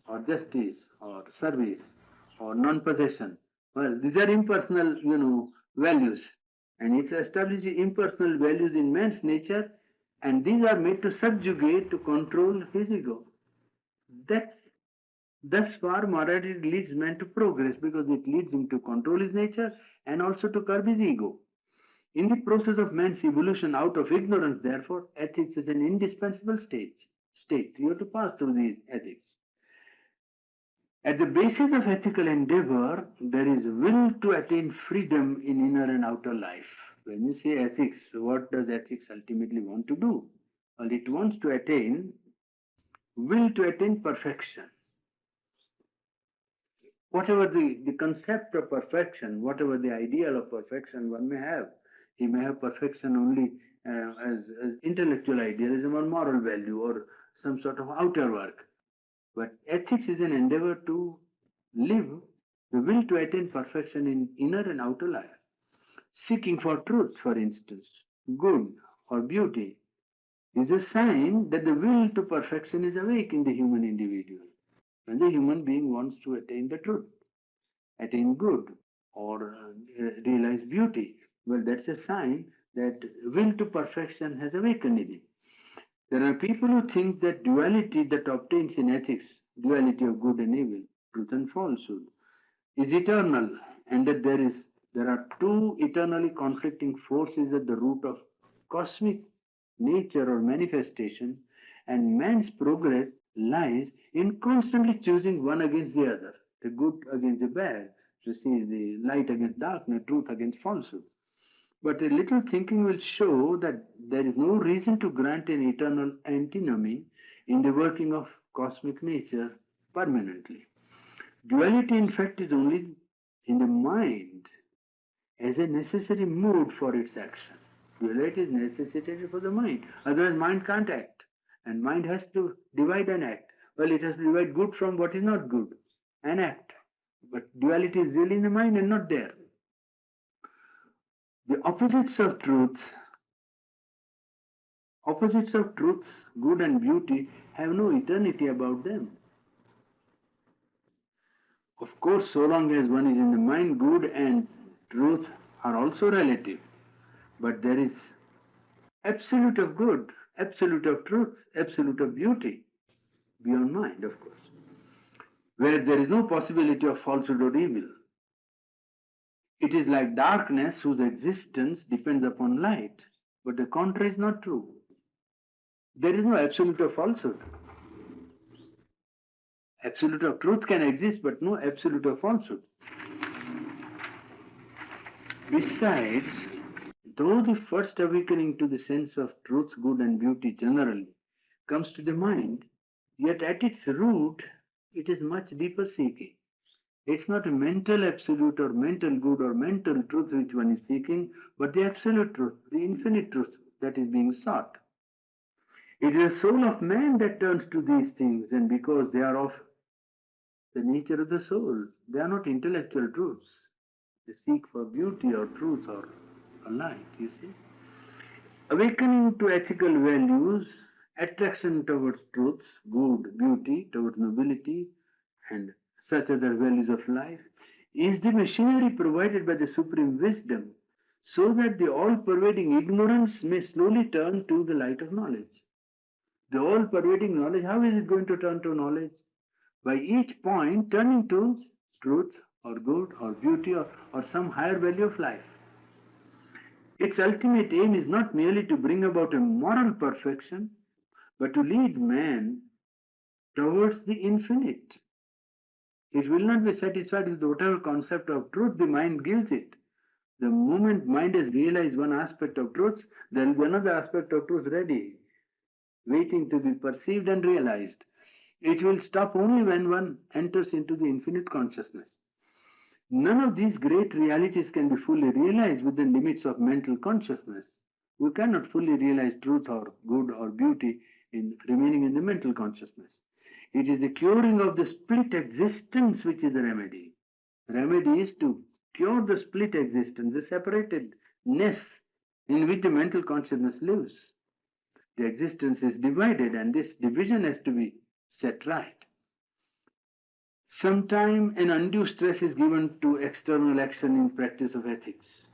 S1: or justice, or service, or non-possession. Well, these are impersonal, values, and it establishes impersonal values in man's nature, and these are made to subjugate, to control his ego. That thus far, morality leads man to progress because it leads him to control his nature and also to curb his ego. In the process of man's evolution out of ignorance, therefore, ethics is an indispensable state. You have to pass through these ethics. At the basis of ethical endeavor, there is will to attain freedom in inner and outer life. When you say ethics, what does ethics ultimately want to do? Well, it wants to attain will to attain perfection. Whatever the concept of perfection, whatever the ideal of perfection one may have, he may have perfection only as intellectual idealism or moral value or some sort of outer work. But ethics is an endeavor to live the will to attain perfection in inner and outer life. Seeking for truth, for instance, good or beauty, is a sign that the will to perfection is awake in the human individual. When the human being wants to attain the truth, attain good, or realize beauty, well, that's a sign that will to perfection has awakened in him. There are people who think that duality that obtains in ethics, duality of good and evil, truth and falsehood, is eternal, and that there are two eternally conflicting forces at the root of cosmic nature or manifestation, and man's progress lies in constantly choosing one against the other, the good against the bad, to see the light against darkness, truth against falsehood. But a little thinking will show that there is no reason to grant an eternal antinomy in the working of cosmic nature permanently. Duality, in fact, is only in the mind as a necessary mood for its action. Duality is necessitated for the mind, otherwise mind can't act. And mind has to divide and act. Well, it has to divide good from what is not good and act. But duality is really in the mind and not there. The opposites of truth, good and beauty, have no eternity about them. Of course, so long as one is in the mind, good and truth are also relative. But there is absolute of good, absolute of truth, absolute of beauty, beyond mind, of course, where there is no possibility of falsehood or evil. It is like darkness whose existence depends upon light, but the contrary is not true. There is no absolute of falsehood. Absolute of truth can exist, but no absolute of falsehood. Besides, though the first awakening to the sense of truth, good and beauty generally comes to the mind, yet at its root it is much deeper seeking. It's not a mental absolute or mental good or mental truth which one is seeking, but the absolute truth, the infinite truth that is being sought. It is the soul of man that turns to these things, and because they are of the nature of the soul, they are not intellectual truths. They seek for beauty or truth or light, you see. Awakening to ethical values, attraction towards truth, good, beauty, towards nobility, and such other values of life, is the machinery provided by the supreme wisdom so that the all-pervading ignorance may slowly turn to the light of knowledge. The all-pervading knowledge, how is it going to turn to knowledge? By each point turning to truth or good or beauty or some higher value of life. Its ultimate aim is not merely to bring about a moral perfection, but to lead man towards the infinite. It will not be satisfied with whatever concept of truth the mind gives it. The moment mind has realized one aspect of truth, there will be another aspect of truth ready, waiting to be perceived and realized. It will stop only when one enters into the infinite consciousness. None of these great realities can be fully realized within limits of mental consciousness. We cannot fully realize truth or good or beauty in remaining in the mental consciousness. It is the curing of the split existence which is the remedy. The remedy is to cure the split existence, the separatedness in which the mental consciousness lives. The existence is divided, and this division has to be set right. Sometimes an undue stress is given to external action in practice of ethics.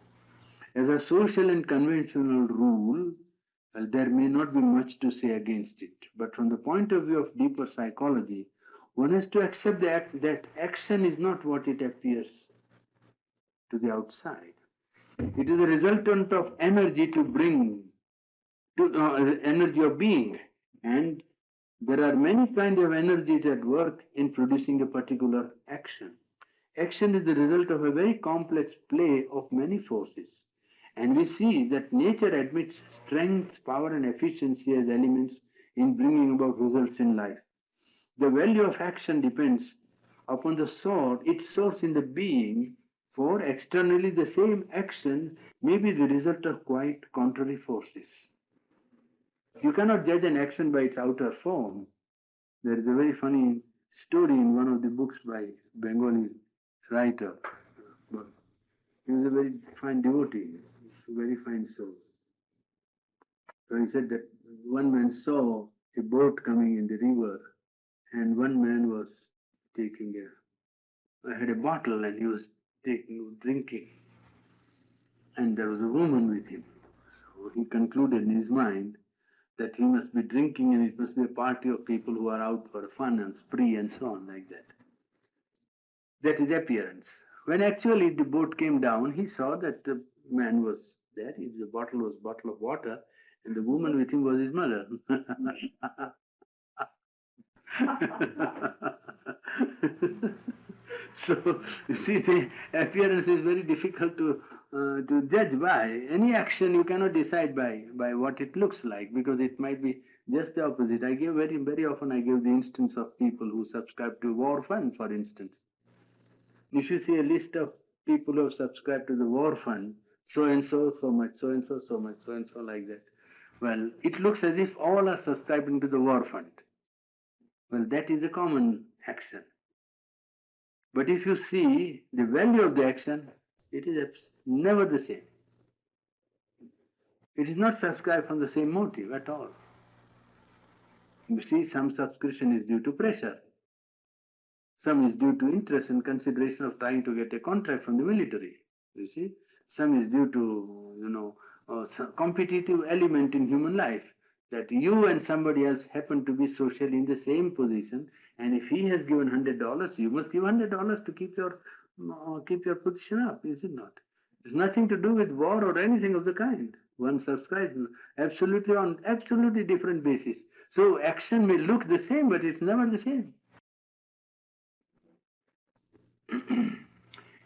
S1: As a social and conventional rule, well, there may not be much to say against it. But from the point of view of deeper psychology, one has to accept that action is not what it appears to the outside. It is a resultant of energy to bring, energy of being. And there are many kinds of energies at work in producing a particular action. Action is the result of a very complex play of many forces. And we see that nature admits strength, power, and efficiency as elements in bringing about results in life. The value of action depends upon the source, its source in the being, for externally the same action may be the result of quite contrary forces. You cannot judge an action by its outer form. There is a very funny story in one of the books by Bengali writer. He was a very fine devotee, a very fine soul. So he said that one man saw a boat coming in the river, and one man was had a bottle and he was drinking, and there was a woman with him. So he concluded in his mind that he must be drinking and it must be a party of people who are out for fun and spree and so on like that. That is appearance. When actually the boat came down, he saw that the man was there. The bottle was a bottle of water, and the woman with him was his mother. So you see, the appearance is very difficult to judge by. Any action you cannot decide by what it looks like, because it might be just the opposite. I give very often I give the instance of people who subscribe to war fund, for instance. If you see a list of people who have subscribed to the war fund, so and so, so much, so and so, so much, so and so, like that. Well, it looks as if all are subscribing to the war fund. Well, that is a common action. But if you see the value of the action, it is never the same. It is not subscribed from the same motive at all. You see, some subscription is due to pressure. Some is due to interest and consideration of trying to get a contract from the military. You see, some is due to, some competitive element in human life, that you and somebody else happen to be socially in the same position, and if he has given $100, you must give $100 to keep your position up, is it not? It's nothing to do with war or anything of the kind. One subscribes absolutely on absolutely different basis. So action may look the same, but it's never the same.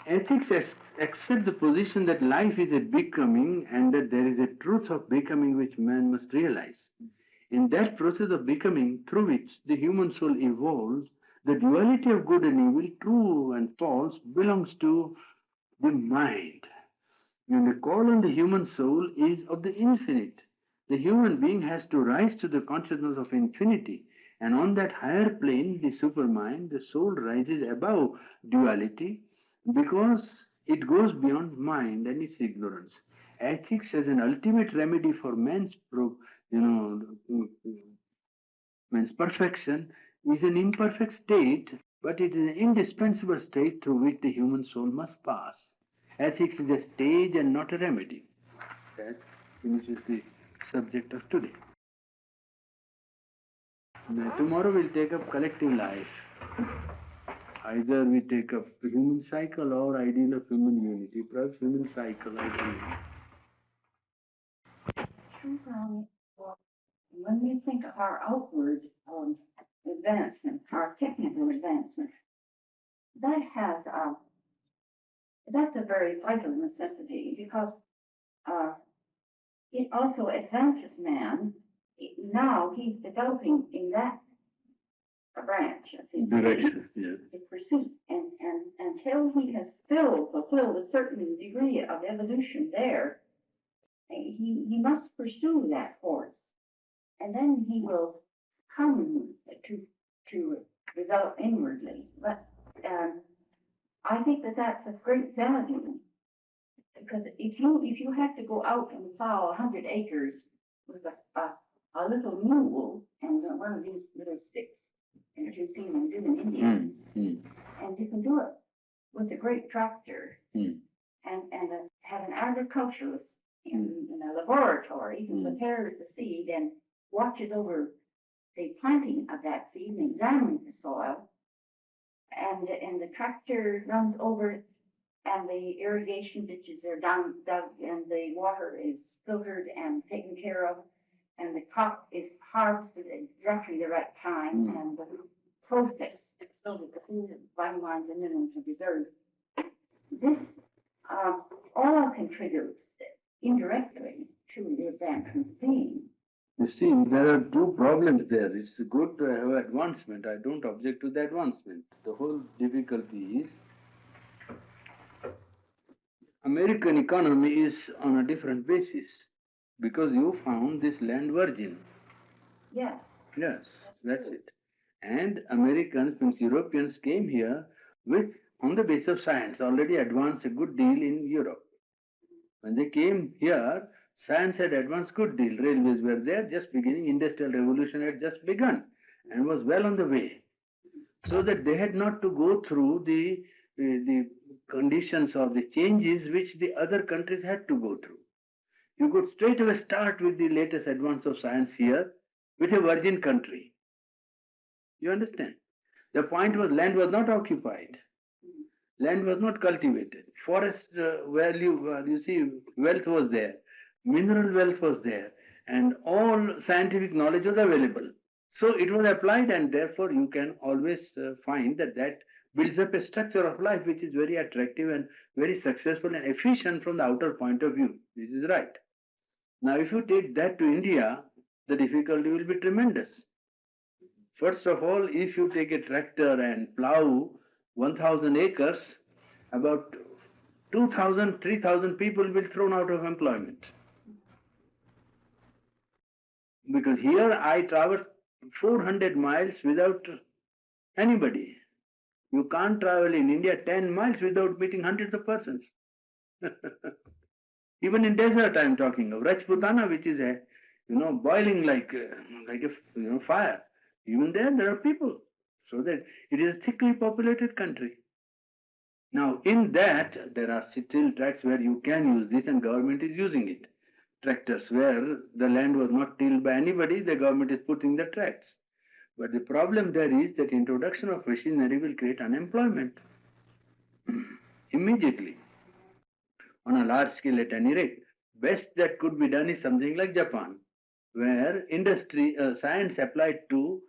S1: Ethics accept the position that life is a becoming and that there is a truth of becoming which man must realize. In that process of becoming through which the human soul evolves, the duality of good and evil, true and false, belongs to the mind. And the call on the human soul is of the infinite. The human being has to rise to the consciousness of infinity. And on that higher plane, the supermind, the soul rises above duality because it goes beyond mind and its ignorance. Ethics as an ultimate remedy for man's perfection is an imperfect state, but it is an indispensable state through which the human soul must pass. Ethics is a stage and not a remedy. That finishes the subject of today. Now, tomorrow we'll take up collective life. Either we take up the human cycle or ideal of human unity, perhaps human cycle, I don't know.
S2: Well, when we think of our outward advancement, our technical advancement, that's a very vital necessity because it also advances man. Now he's developing in that branch of his
S1: Direction,
S2: the pursuit, and until he has fulfilled a certain degree of evolution there, he must pursue that course, and then he will come to develop inwardly. But I think that's of great value, because if you have to go out and plow 100 acres with a little mule and one of these little sticks that you see them do in India, and you can do it with a great tractor, and have an agriculturalist in a laboratory who prepares the seed and watches over the planting of that seed and examines the soil, and the tractor runs over it, and the irrigation ditches are dug, and the water is filtered and taken care of, and the crop is harvested at exactly the right time, and the process so that the food and vitamins and minerals are preserved. This all contributes indirectly to the advancement of being.
S1: You see, there are two problems there. It's good to have advancement. I don't object to the advancement. The whole difficulty is American economy is on a different basis because you found this land virgin.
S2: Yes.
S1: Yes, that's it. And Americans, since Europeans came here on the basis of science, already advanced a good deal in Europe. When they came here, science had advanced good deal. Railways were there, just beginning. Industrial revolution had just begun and was well on the way. So that they had not to go through the conditions or the changes which the other countries had to go through. You could straight away start with the latest advance of science here with a virgin country. You understand? The point was land was not occupied. Land was not cultivated. Forest you see, wealth was there. Mineral wealth was there. And all scientific knowledge was available. So it was applied, and therefore you can always find that builds up a structure of life which is very attractive and very successful and efficient from the outer point of view. This is right. Now, if you take that to India, the difficulty will be tremendous. First of all, if you take a tractor and plow 1,000 acres, about 2,000, 3,000 people will be thrown out of employment. Because here I traverse 400 miles without anybody. You can't travel in India 10 miles without meeting hundreds of persons. Even in desert I am talking of. Rajputana, which is boiling like a fire. Even there are people. So that it is a thickly populated country. Now in that there are still tracts where you can use this, and government is using it. Tractors where the land was not tilled by anybody, the government is putting the tracts. But the problem there is that introduction of machinery will create unemployment immediately on a large scale at any rate. Best that could be done is something like Japan, where industry, science applied to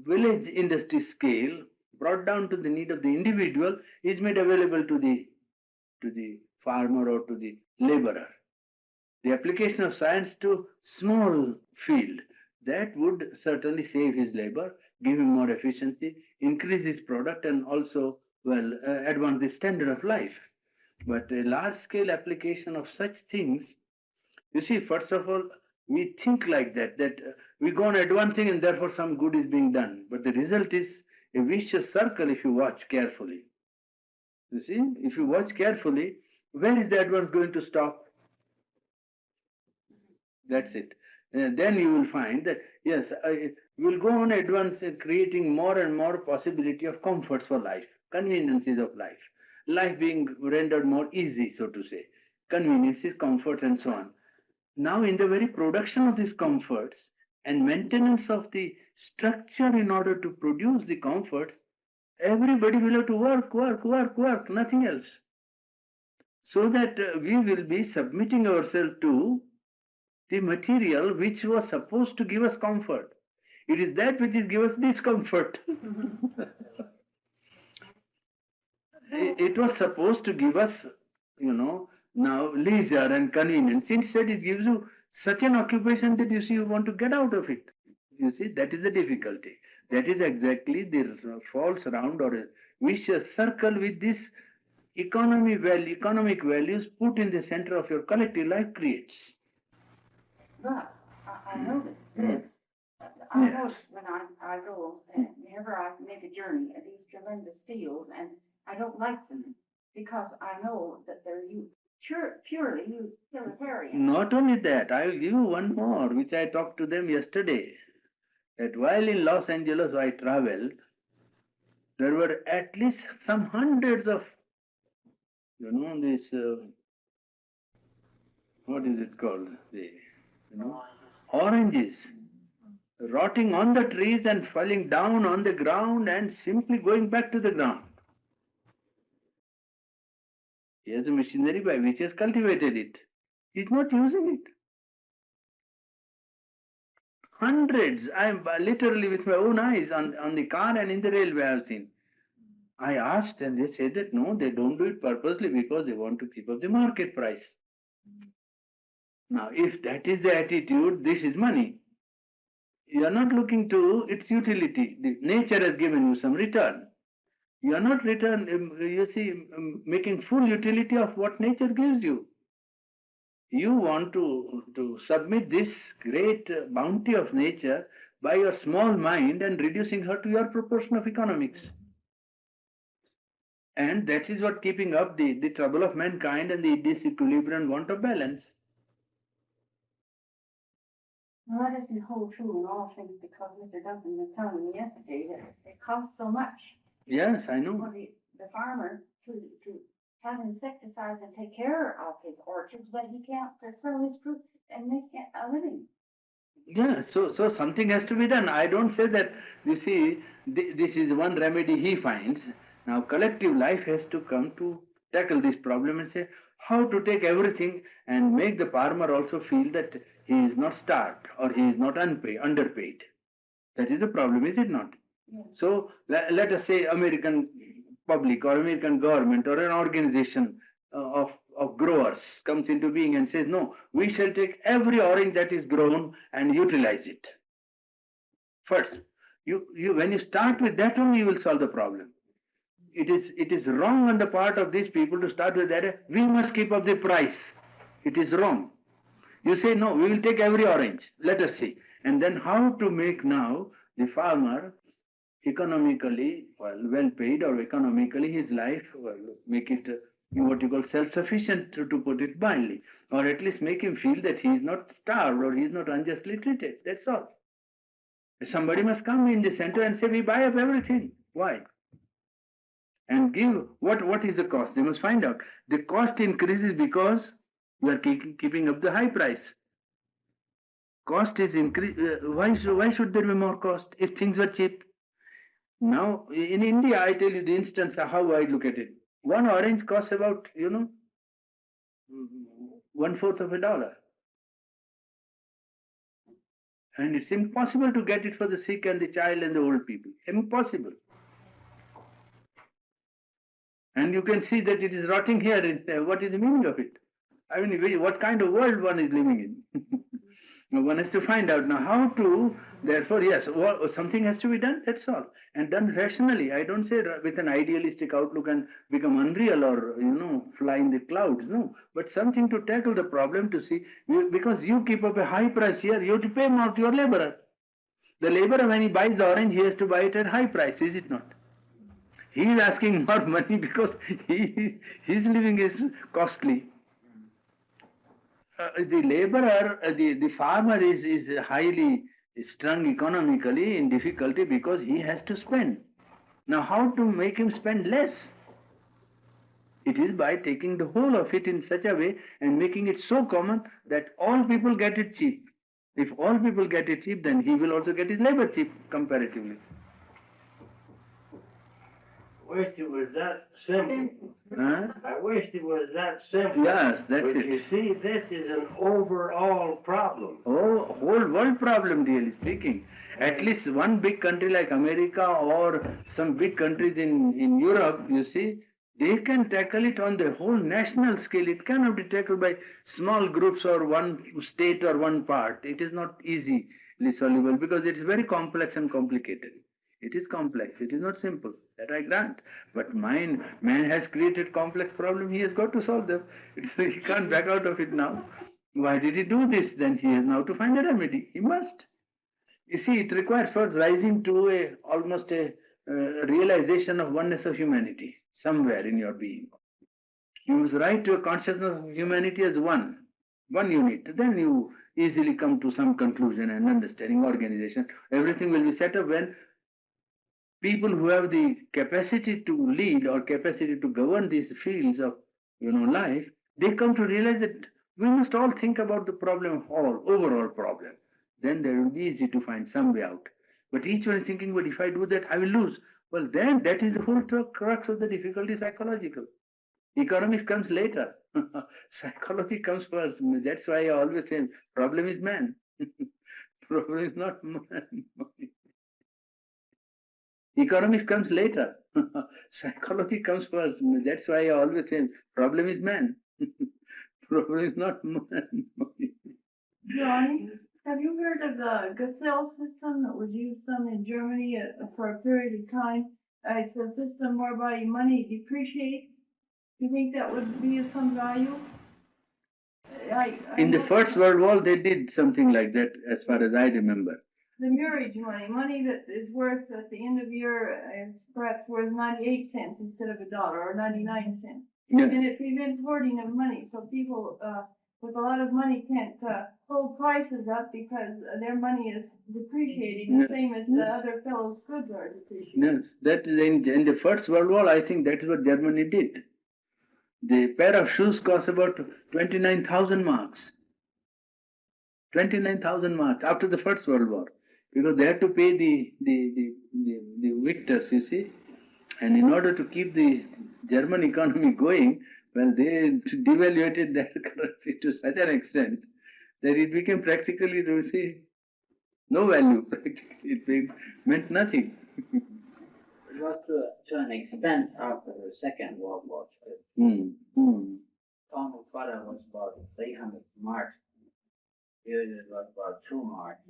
S1: village industry scale brought down to the need of the individual is made available to the farmer or to the laborer. The application of science to small field, that would certainly save his labor, give him more efficiency, increase his product, and also, advance the standard of life. But a large scale application of such things, you see, first of all, we think like that we go on advancing and therefore some good is being done. But the result is a vicious circle if you watch carefully. You see, if you watch carefully, where is the advance going to stop? That's it. Then you will find that, yes, we'll go on advance creating more and more possibility of comforts for life, conveniences of life. Life being rendered more easy, so to say. Conveniences, comforts, and so on. Now, in the very production of these comforts and maintenance of the structure in order to produce the comforts, everybody will have to work, nothing else. So that we will be submitting ourselves to the material which was supposed to give us comfort. It is that which is give us discomfort. It was supposed to give us, now leisure and convenience. Instead, it gives you such an occupation that you see you want to get out of it. You see, that is the difficulty. That is exactly the false round or a vicious circle with this economic values put in the center of your collective life creates.
S2: But I noticed this. I notice when I go, whenever I make a journey at these tremendous fields, and I don't like them because I know that they're purely utilitarian.
S1: Not only that, I will give you one more, which I talked to them yesterday. That while in Los Angeles I traveled, there were at least some hundreds of, this, what is it called? Oranges rotting on the trees and falling down on the ground and simply going back to the ground. He has a machinery by which he has cultivated it. He is not using it. Hundreds, I am literally with my own eyes on the car and in the railway I have seen. I asked and they said that no, they don't do it purposely because they want to keep up the market price. Now, if that is the attitude, this is money. You are not looking to its utility. The nature has given you some return. You are not making full utility of what nature gives you. You want to submit this great bounty of nature by your small mind and reducing her to your proportion of economics. And that is what keeping up the trouble of mankind and the disequilibrium and want of balance.
S2: Well, that doesn't hold true in all things because Mr. Duncan was telling me yesterday that it costs so much.
S1: Yes, I know.
S2: For the farmer to have insecticides and take care of his orchards, but he can't sell his fruit and make a living.
S1: Yeah, so something has to be done. I don't say that, you see, this is one remedy he finds. Now, collective life has to come to tackle this problem and say how to take everything and make the farmer also feel that he is not starved or he is not underpaid. That is the problem, is it not?
S2: Yeah.
S1: So, let us say American public or American government or an organization of growers comes into being and says, no, we shall take every orange that is grown and utilize it. First, when you start with that only, you will solve the problem. It is wrong on the part of these people to start with that, we must keep up the price. It is wrong. You say, no, we will take every orange. Let us see. And then how to make now the farmer economically well paid, or economically his life, make it what you call self-sufficient, to put it mildly, or at least make him feel that he is not starved or he is not unjustly treated. That's all. Somebody must come in the center and say, we buy up everything. Why? And give what is the cost? They must find out. The cost increases because you are keeping up the high price. Cost is increased. Why should there be more cost if things were cheap? Now, in India, I tell you the instance of how I look at it. One orange costs about, 1/4 of $1. And it's impossible to get it for the sick and the child and the old people. Impossible. And you can see that it is rotting here. What is the meaning of it? I mean, what kind of world one is living in? Now one has to find out now how to, therefore, yes, something has to be done, that's all. And done rationally. I don't say with an idealistic outlook and become unreal or, fly in the clouds. No. But something to tackle the problem to see, because you keep up a high price here, you have to pay more to your laborer. The laborer, when he buys the orange, he has to buy it at high price, is it not? He is asking more money because his living is costly. The laborer, the farmer is highly strung economically in difficulty because he has to spend. Now how to make him spend less? It is by taking the whole of it in such a way and making it so common that all people get it cheap. If all people get it cheap, then he will also get his labor cheap comparatively.
S3: I wished it was that simple.
S1: Huh?
S3: I wished it was that simple.
S1: Yes, that's
S3: but
S1: it.
S3: You see, this is an overall problem.
S1: Oh, whole world problem, really speaking. At least one big country like America or some big countries in Europe, you see, they can tackle it on the whole national scale. It cannot be tackled by small groups or one state or one part. It is not easily soluble because it is very complex and complicated. It is complex. It is not simple. That I grant. But man has created complex problem. He has got to solve them. He can't back out of it now. Why did he do this? Then he has now to find a remedy. He must. You see, it requires first rising to almost a realization of oneness of humanity somewhere in your being. You must rise to a consciousness of humanity as one unit. Then you easily come to some conclusion and understanding, organization. Everything will be set up when people who have the capacity to lead or capacity to govern these fields of life, they come to realize that we must all think about the problem of overall problem. Then it will be easy to find some way out. But each one is thinking, but if I do that, I will lose. Well, then that is the whole crux of the difficulty, psychological. Economics comes later. Psychology comes first. That's why I always say, problem is man. Problem is not man. Economics comes later. Psychology comes first. That's why I always say, problem is man. Problem is not man.
S4: Johnny, have you heard of the Gazelle system that was used in Germany for a period of time? It's a system whereby money depreciates. Do you think that would be of some value?
S1: In the First World War, they did something like that, as far as I remember.
S4: The murage money that is worth at the end of the year is perhaps worth 98 cents instead of $1 or 99 cents.
S1: Yes.
S4: And it prevents hoarding of money. So people with a lot of money can't hold prices up because their money is depreciating the same as the other fellows' goods are depreciating.
S1: Yes, that is in the First World War, I think that is what Germany did. The pair of shoes cost about 29,000 marks. 29,000 marks after the First World War. Because they had to pay the victors, you see. And in order to keep the German economy going, well, they devaluated their currency to such an extent that it became practically, you see, no value. Practically, it meant nothing.
S5: It was to an extent after the Second World War. Tom father was about 300 marks. It was about 2 marks.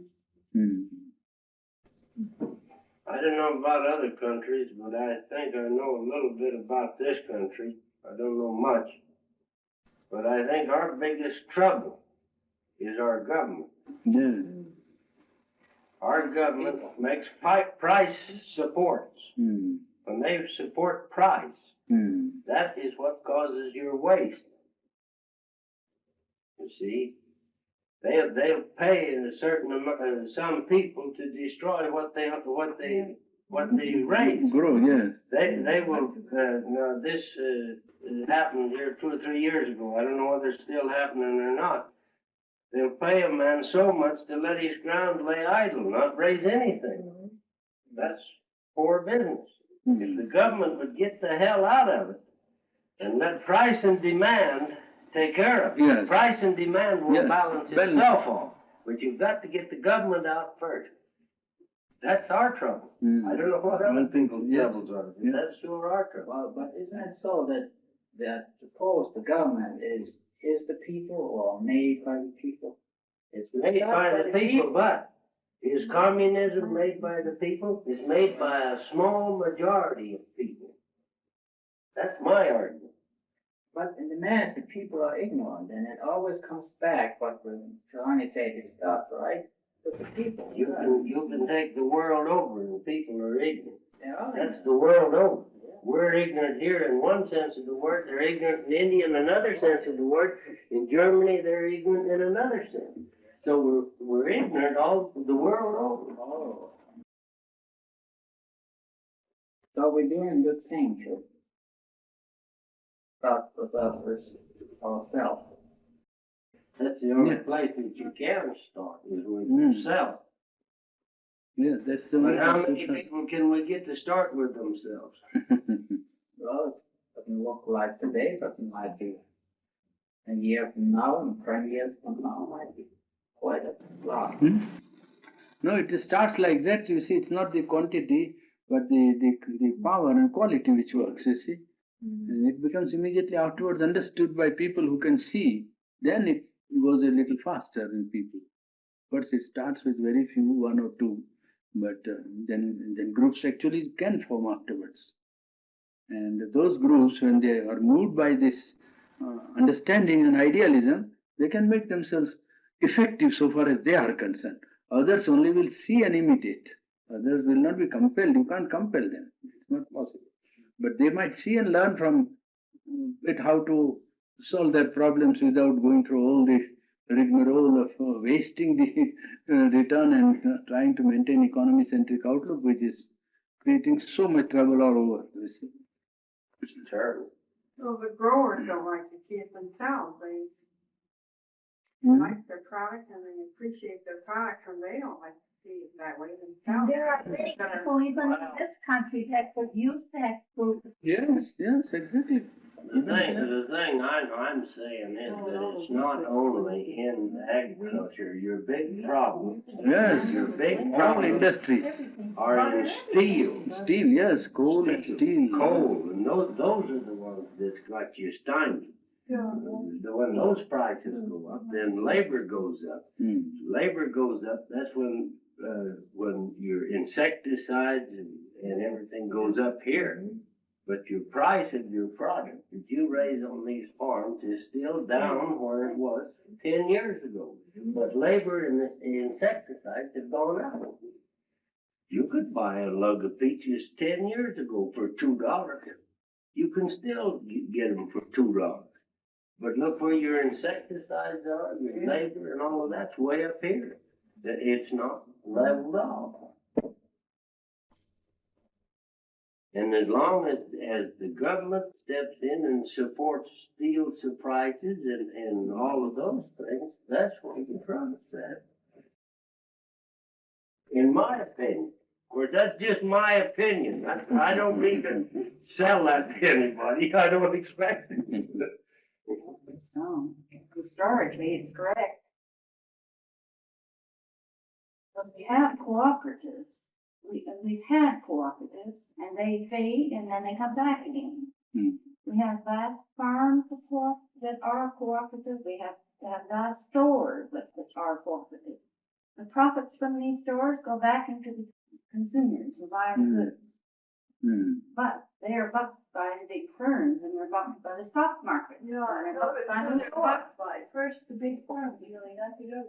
S3: I don't know about other countries, but I think I know a little bit about this country. I don't know much. But I think our biggest trouble is our government.
S1: Yeah.
S3: Our government makes price supports. When they support price, that is what causes your waste. You see, they'll pay a certain some people to destroy what they raise.
S1: Grow, yes.
S3: They will. Now this happened here 2 or 3 years ago. I don't know whether it's still happening or not. They'll pay a man so much to let his ground lay idle, not raise anything. That's poor business. If the government would get the hell out of it and let price and demand take care of it,
S1: Yes.
S3: price and demand will
S1: Yes.
S3: balance
S1: Balance.
S3: itself off. But you've got to get the government out first. That's our trouble. I don't know what
S1: I
S3: other
S1: think
S3: people's
S1: so, yes.
S3: troubles are, but
S1: Yeah.
S3: that's sure our trouble.
S5: Well, but isn't it so that suppose the government is the people or made by the people?
S3: It's made by the people, but is communism made by the people? It's made by a small majority of people. That's my argument.
S5: But in the mass, the people are ignorant, and it always comes back what Purani said is stuff, right? But the people,
S3: You can take the world over and people are ignorant.
S5: they're
S3: That's the world over. We're ignorant here in one sense of the word. They're ignorant in India in another sense of the word. In Germany, they're ignorant in another sense. So we're ignorant all the world over.
S5: Oh. So we're doing good things to start with others, ourselves.
S3: That's the only
S1: Yeah.
S3: place that you can start is with
S1: Mm.
S3: yourself.
S1: Yeah, that's the
S3: But how many
S1: social-
S3: people can we get to start with themselves?
S5: Well, it doesn't look like today, but it might be a year from now and 20 years from now might be quite a lot.
S1: No, it starts like that. You see, it's not the quantity, but the power and quality which works. You see, and it becomes immediately afterwards understood by people who can see. Then it goes a little faster in people. First, it starts with very few, one or two, but then groups actually can form afterwards. And those groups, when they are moved by this understanding and idealism, they can make themselves effective so far as they are concerned. Others only will see and imitate. Others will not be compelled. You can't compel them. It's not possible. But they might see and learn from it how to solve their problems without going through all the rigmarole of wasting the return and trying to maintain economy-centric outlook, which is creating so much trouble all over. You see.
S3: It's terrible.
S4: Well, the growers don't like to see it themselves. They like their product and they appreciate their product, and they don't like to see it that way
S2: And
S4: themselves.
S2: there are many people, even in this country, that could use that fruit.
S1: Yes, exactly.
S3: The thing I'm saying is that it's not only in agriculture. Your big problem,
S1: Yes,
S3: your big
S1: all
S3: problem
S1: industries.
S3: are in steel,
S1: Steel, yes, coal and steel.
S3: coal, and those are the ones that's got you stymied. When those prices go up, then labor goes up. Labor goes up. That's when your insecticides and everything goes up here. But your price of your product that you raise on these farms is still down where it was 10 years ago. But labor and the insecticides have gone up. You could buy a lug of peaches 10 years ago for $2. You can still get them for $2. But look where your insecticides are, your labor and all of that's way up here. It's not leveled off. And as long as the government steps in and supports steel prices and all of those things, that's what you promise that. In my opinion. Of course, that's just my opinion. I don't need to sell that to anybody. I don't expect it.
S2: So, historically, it's correct. But we have cooperatives. We've had cooperatives, and they fade, and then they come back again. We have vast farms that are cooperative. We have vast stores that are cooperative. The profits from these stores go back into the consumers who buy the goods. But they are bucked by the big firms, and they're bucked by the stock markets.
S4: Yeah,
S2: and they're
S4: so
S2: bucked
S4: it's
S2: by
S4: who
S2: the
S4: they're bought by. First, the big firm, that's the other.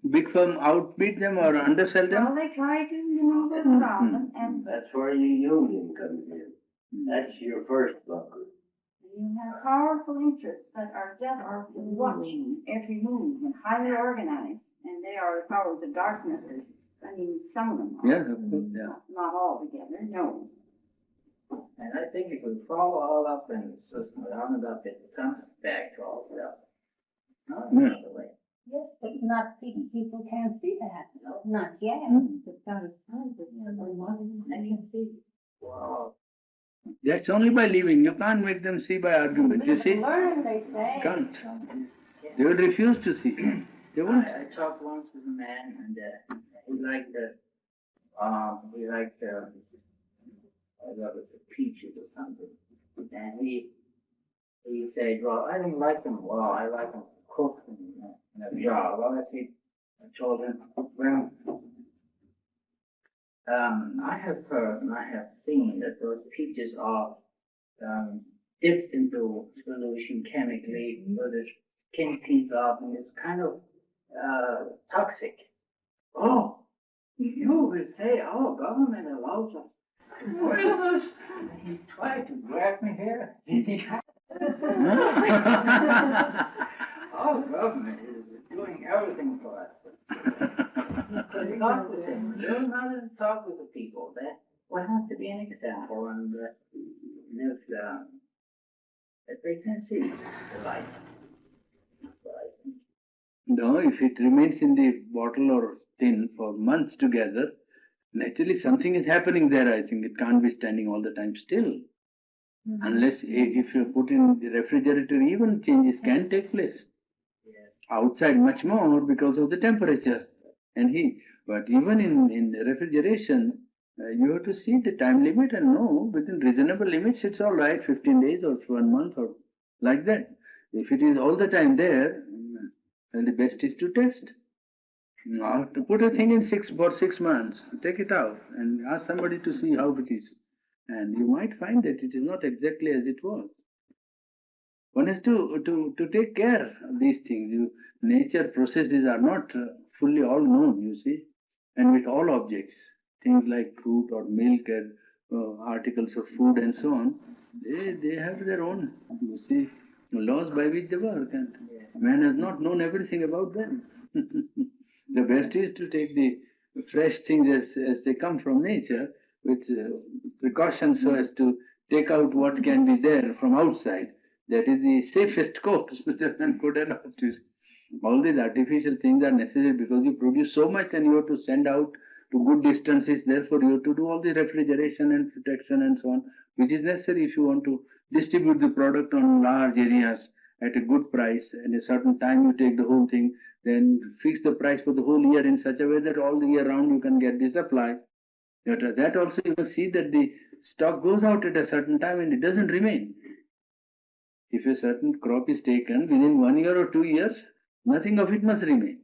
S1: Big firm outbid them or undersell them?
S2: Well, they try to remove it from them, and
S3: That's where your union comes in. That's your first bunker.
S2: you have powerful interests that are watching every move and highly organized, and they are the powers of darkness. I mean, some of them are.
S1: Yeah, of course, yeah.
S2: Not all together, no.
S5: And I think if we follow all up in the system, roundabout, it comes back to all stuff. Not another way.
S2: Yes, but not people can't see that, not yet. It's not as fun, but they can see.
S5: Wow.
S1: That's only by living. You can't make them see by argument. You see?
S2: Learn, they say.
S1: Can't. They will refuse to see. They won't.
S5: I talked once with a man, and he liked We like I love it, the peaches or something. And he said, well, I don't like them raw. I like them cooked in a jar. Well, I told him, well, I have heard and I have seen that those peaches are dipped into solution chemically, so the skin peels off, and it's kind of toxic. Oh, you will say our government allows us to do this? He tried to grab me here. Our government is doing everything for us. Talk with him. Learn how to talk with the people. That will have to be an example, and if that they can see the light.
S1: No, if it remains in the bottle or tin for months together, naturally something is happening there. I think it can't be standing all the time still. Unless if you put in the refrigerator, even changes can take place. Outside much more because of the temperature and heat. But even in the refrigeration, you have to see the time limit and know within reasonable limits it's all right, 15 days or 1 month or like that. If it is all the time there, then the best is to test. Now, to put a thing in for 6 months, take it out and ask somebody to see how it is. And you might find that it is not exactly as it was. One has to take care of these things. Nature processes are not fully all known, you see. And with all objects, things like fruit or milk and articles of food and so on, they have their own, you see, laws by which they work. And man has not known everything about them. The best is to take the fresh things as they come from nature with precautions so as to take out what can be there from outside. That is the safest course that one could adopt. All these artificial things are necessary because you produce so much and you have to send out to good distances. Therefore, you have to do all the refrigeration and protection and so on, which is necessary if you want to distribute the product on large areas at a good price. And a certain time you take the whole thing, then fix the price for the whole year in such a way that all the year round you can get the supply. That also you will see that the stock goes out at a certain time and it doesn't remain. If a certain crop is taken within 1 year or 2 years, nothing of it must remain.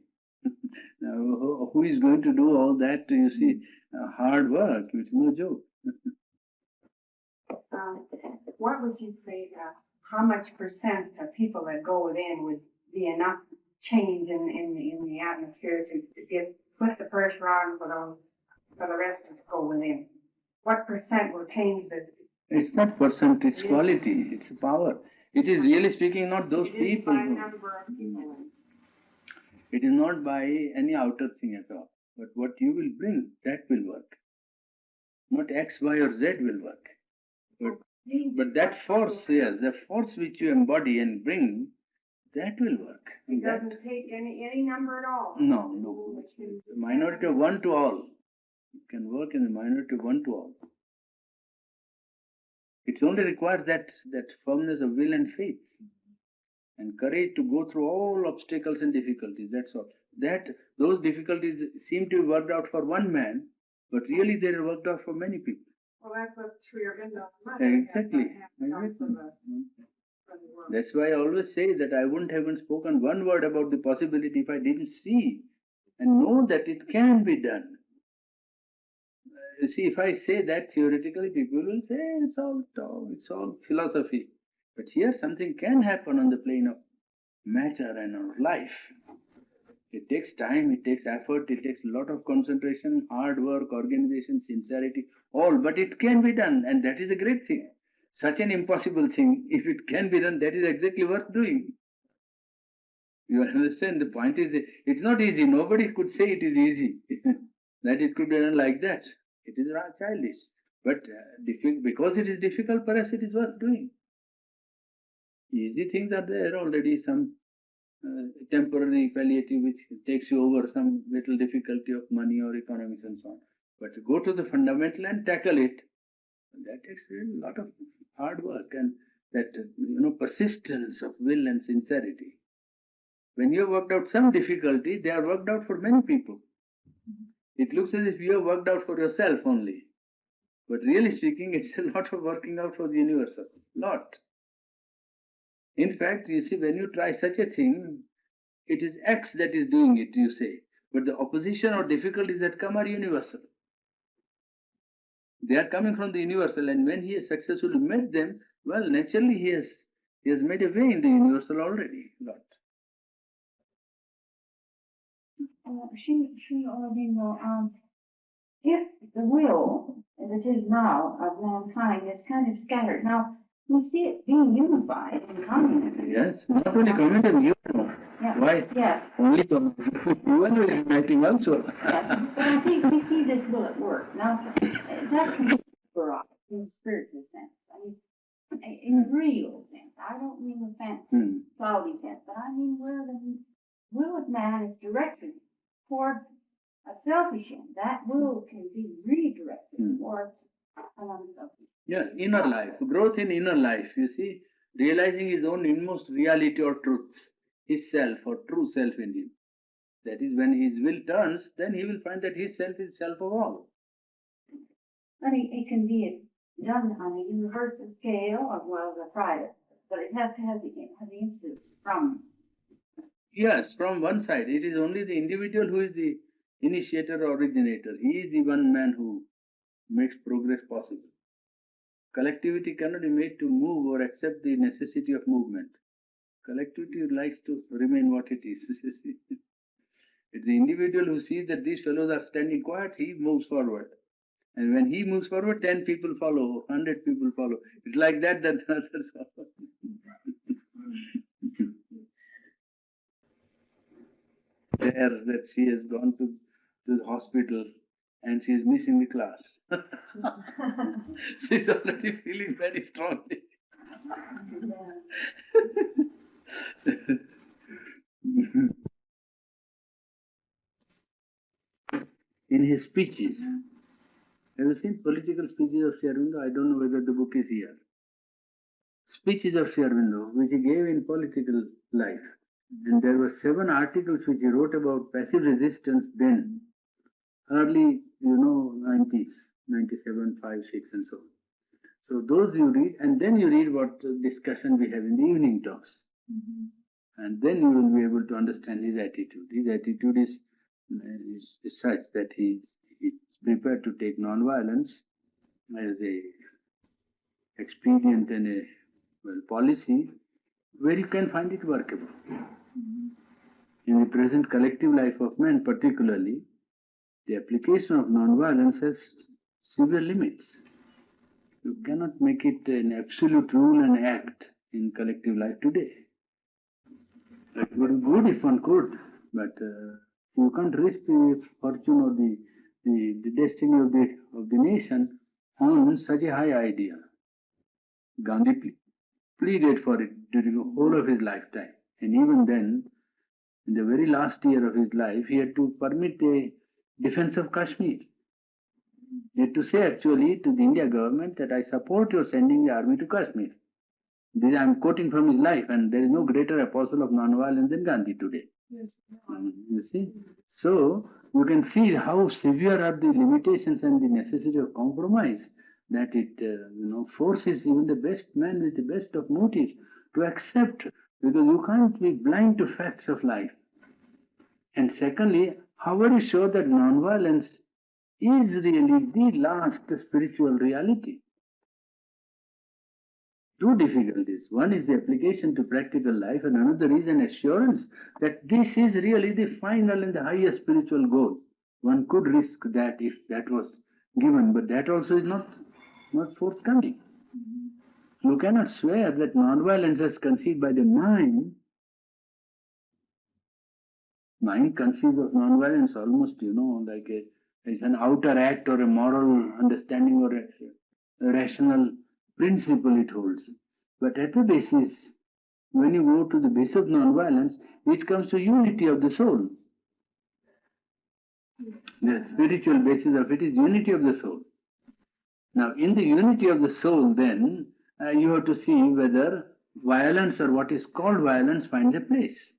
S1: Now, who is going to do all that? You see, hard work. It's no joke.
S6: What would you say? How much percent of people that go within would be enough change in the atmosphere to put the pressure on for the rest to go within? What percent will change the?
S1: It's not percent. It's quality. It's power. It is really speaking not those people.
S6: By number of people.
S1: It is not by any outer thing at all. But what you will bring, that will work. Not X, Y, or Z will work. But that force, yes, the force which you embody and bring, that will work.
S6: It doesn't take any number at all.
S1: No. The minority of one to all. It can work in the minority of one to all. It only requires that firmness of will and faith and courage to go through all obstacles and difficulties. That's all. Those difficulties seem to be worked out for one man, but really they are worked out for many people.
S6: Well, that's what Aurobindo.
S1: Exactly. That's why I always say that I wouldn't have spoken one word about the possibility if I didn't see and know that it can be done. You see, if I say that theoretically, people will say it's all philosophy. But here something can happen on the plane of matter and of life. It takes time, it takes effort, it takes a lot of concentration, hard work, organization, sincerity, all. But it can be done, and that is a great thing. Such an impossible thing, if it can be done, that is exactly worth doing. You understand? The point is, it's not easy. Nobody could say it is easy, that it could be done like that. It is childish. But because it is difficult, perhaps it is worth doing. Easy things are there already, some temporary palliative which takes you over some little difficulty of money or economics and so on. But to go to the fundamental and tackle it, that takes a lot of hard work and that persistence of will and sincerity. When you have worked out some difficulty, they are worked out for many people. It looks as if you have worked out for yourself only. But really speaking, it's a lot of working out for the universal. Lot. In fact, you see, when you try such a thing, it is X that is doing it, you say. But the opposition or difficulties that come are universal. They are coming from the universal, and when he has successfully met them, well, naturally he has made a way in the universal already. Lot.
S2: She Aurobindo, if the will, as it is now, of mankind is kind of scattered, now we see it being unified in communism.
S1: Yes, not only communism, you know.
S2: Yeah.
S1: Why?
S2: Yes,
S1: Only communism. UN is uniting also.
S2: yes. But I think we see this will at work. Now, that can be for us in the spiritual sense. I mean, in real sense. I don't mean the fancy, cloudy sense, but I mean where the will of man is directed towards a selfish end. That will can be redirected towards another selfish.
S1: Yeah, inner life, growth in inner life, you see, realizing his own inmost reality or truth, his self or true self in him. That is, when his will turns, then he will find that his self is self of all.
S2: I mean, it can be done on a universal scale as well as a private, but it has to have the influence from.
S1: Yes, from one side, it is only the individual who is the initiator or originator. He is the one man who makes progress possible. Collectivity cannot be made to move or accept the necessity of movement. Collectivity likes to remain what it is. It's the individual who sees that these fellows are standing quiet, he moves forward. And when he moves forward, 10 people follow, 100 people follow. It's like that the others follow. There, that she has gone to the hospital and she is missing the class. She's already feeling very strongly. In his speeches, have you seen political speeches of Sri Aurobindo? I don't know whether the book is here. Speeches of Sri Aurobindo, which he gave in political life. And there were 7 articles which he wrote about passive resistance then, early, 90s, 97, 5, 6 and so on. So those you read, and then you read what discussion we have in the evening talks. And then you will be able to understand his attitude. His attitude is such that he is prepared to take non-violence as a expedient and a policy where you can find it workable. In the present collective life of men particularly, the application of non-violence has severe limits. You cannot make it an absolute rule and act in collective life today. It would be good if one could, but you can't risk the fortune or the destiny of the nation on such a high idea. Gandhi pleaded for it during the whole of his lifetime, and even then, in the very last year of his life, he had to permit a defense of Kashmir. He had to say actually to the India government that I support your sending the army to Kashmir. This I am quoting from his life, and there is no greater apostle of non-violence than Gandhi today.
S4: Yes.
S1: You see? So, you can see how severe are the limitations and the necessity of compromise, that it forces even the best man with the best of motives to accept, because you can't be blind to facts of life. And secondly, how are you sure that non-violence is really the last spiritual reality? 2 difficulties. One is the application to practical life, and another is an assurance that this is really the final and the highest spiritual goal. One could risk that if that was given, but that also is not forthcoming. You cannot swear that non-violence is conceived by the mind. Mind conceives of non-violence almost, like it's an outer act or a moral understanding or a rational principle it holds. But at the basis, when you go to the base of non-violence, it comes to unity of the soul. The spiritual basis of it is unity of the soul. Now, in the unity of the soul, then, you have to see whether violence or what is called violence finds a place.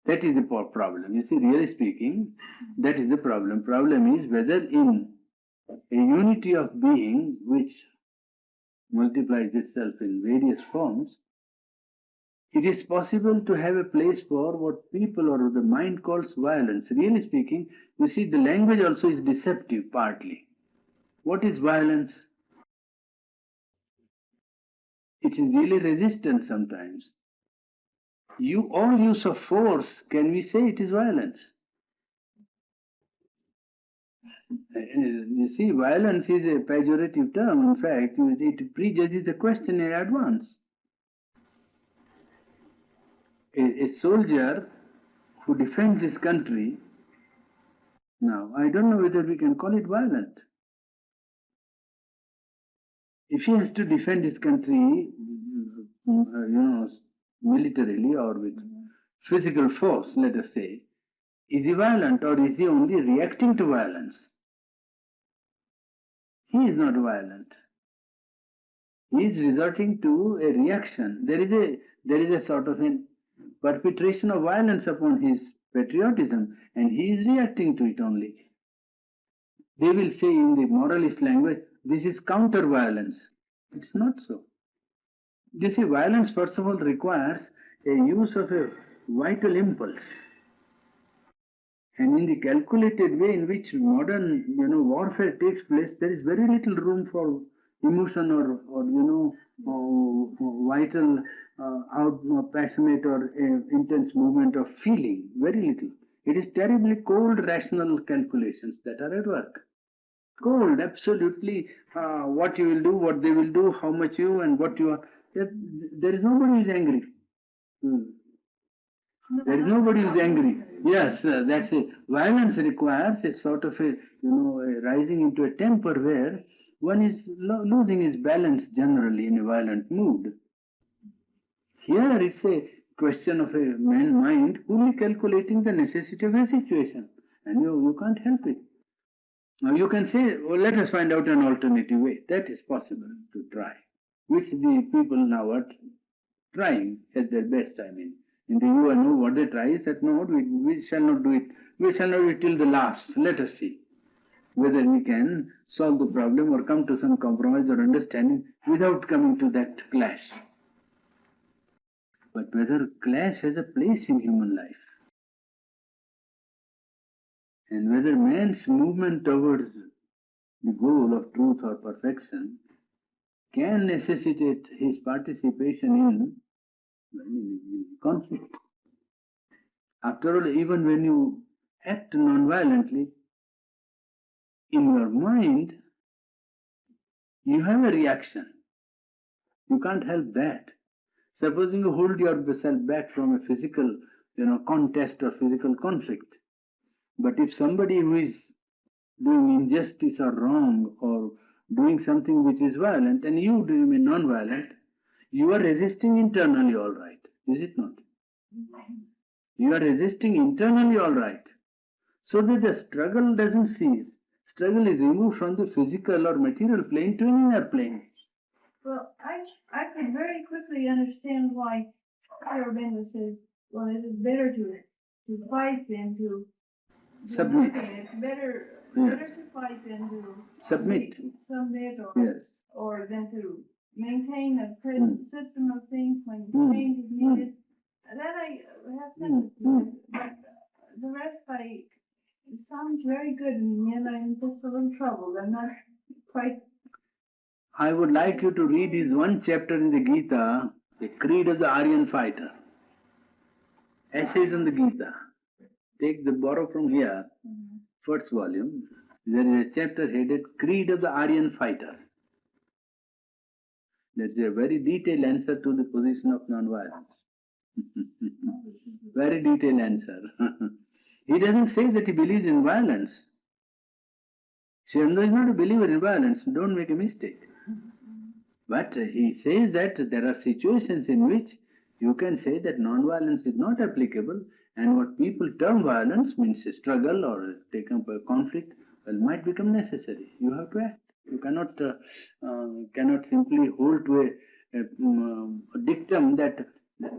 S1: That is the problem. You see, really speaking, that is the problem. Problem is whether in a unity of being which multiplies itself in various forms, it is possible to have a place for what people or the mind calls violence. Really speaking, you see, the language also is deceptive partly. What is violence? It is really resistance sometimes. All use of force, can we say it is violence? You see, violence is a pejorative term. In fact, it prejudges the question in advance. A soldier who defends his country, now, I don't know whether we can call it violent. If he has to defend his country, militarily or with physical force, let us say, is he violent or is he only reacting to violence? He is not violent. He is resorting to a reaction. There is a sort of a perpetration of violence upon his patriotism, and he is reacting to it only. They will say in the moralist language, this is counter-violence. It's not so. You see, violence first of all requires a use of a vital impulse. And in the calculated way in which modern, warfare takes place, there is very little room for emotion or vital, passionate or intense movement of feeling. Very little. It is terribly cold, rational calculations that are at work. Cold, absolutely. What you will do, what they will do, how much you and what you are. There is nobody who is angry. There is nobody who is angry. Yes, that's it. Violence requires a sort of a rising into a temper where one is losing his balance generally in a violent mood. Here it's a question of a man's mind only calculating the necessity of a situation, and you can't help it. Now you can say, well, let us find out an alternative way. That is possible to try, which the people now are trying at their best. I mean, in the UN, what they try is that no, we shall not do it. We shall not do it till the last. Let us see whether we can solve the problem or come to some compromise or understanding without coming to that clash. But whether clash has a place in human life, and whether man's movement towards the goal of truth or perfection can necessitate his participation in conflict. After all, even when you act non-violently, in your mind, you have a reaction. You can't help that. Supposing you hold yourself back from a physical, contest or physical conflict, but if somebody who is doing injustice or wrong or doing something which is violent and you remain non-violent, you are resisting internally all right, is it not? You are resisting internally all right. So that the struggle doesn't cease. Struggle is removed from the physical or material plane to an inner plane.
S4: Well, I could very quickly understand why Aurobindo says, well, it is better to fight than to
S1: submit.
S4: It's better to fight than to
S1: submit
S4: or than to maintain a present system of things when change is needed. That I have sympathy with, but the rest it sounds very good, and yet I'm just a little troubled. I'm not quite.
S1: I would like you to read this one chapter in the Gita, the Creed of the Aryan Fighter. Essays on the Gita. Borrow from here, first volume. There is a chapter headed Creed of the Aryan Fighter. That's a very detailed answer to the position of non-violence. Very detailed answer. He doesn't say that he believes in violence. Shendra is not a believer in violence, don't make a mistake. But he says that there are situations in which you can say that non-violence is not applicable, and what people term violence means a struggle or take up a conflict, might become necessary. You have to act. You cannot simply hold to a dictum that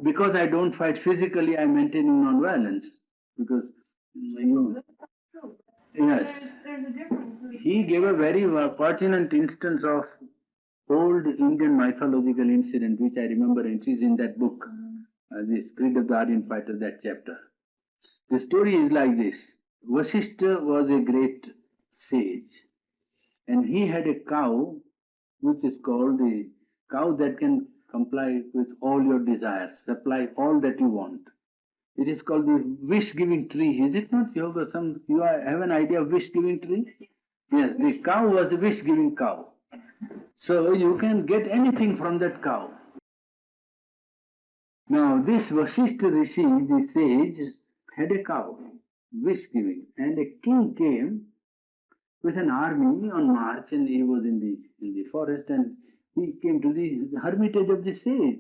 S1: Because I don't fight physically, I'm maintaining non-violence. Because you, yes,
S4: There's a difference.
S1: he gave a very pertinent instance of old Indian mythological incident, which I remember entries in that book, this Creed of the Aryan Fighter, that chapter. The story is like this. Vasishtha was a great sage, and he had a cow, which is called the cow that can comply with all your desires, supply all that you want. It is called the wish-giving tree, is it not? You have an idea of wish-giving tree? Yes, the cow was a wish-giving cow. So you can get anything from that cow. Now this Vasishtha Rishi, the sage, had a cow, wish-giving, and a king came with an army on march, and he was in the forest, and he came to the hermitage of the sage.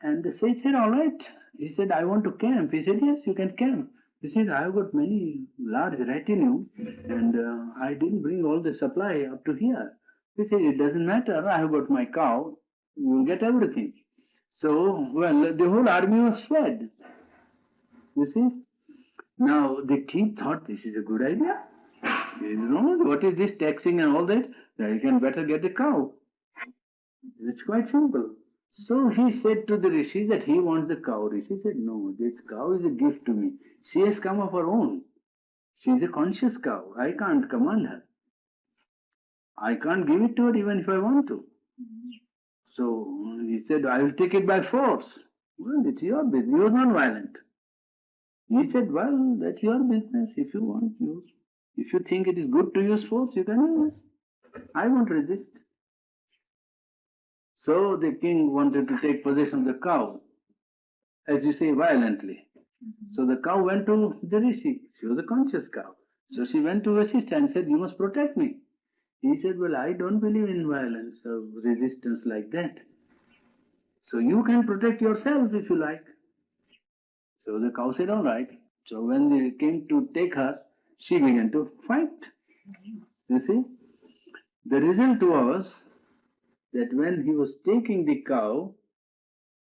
S1: And the sage said, all right. He said, I want to camp. He said, yes, you can camp. He said, I have got many large retinue, and I didn't bring all the supply up to here. He said, it doesn't matter, I have got my cow, you will get everything. So, well, the whole army was fed. You see? Now, the king thought this is a good idea. What is this taxing and all that? You can better get a cow. It's quite simple. So he said to the rishi that he wants the cow. Rishi said, no, this cow is a gift to me. She has come of her own. She is a conscious cow. I can't command her. I can't give it to her even if I want to. So he said, I will take it by force. Well, it's your business. He was non-violent. He said, well, that's your business. If you want, use. If you think it is good to use force, you can use. I won't resist. So the king wanted to take possession of the cow, as you say, violently. So the cow went to the rishi. She was a conscious cow. So she went to Vasishtha and said, you must protect me. He said, well, I don't believe in violence or resistance like that. So you can protect yourself if you like. So the cow said, all right. So when they came to take her, she began to fight. You see? The result was that when he was taking the cow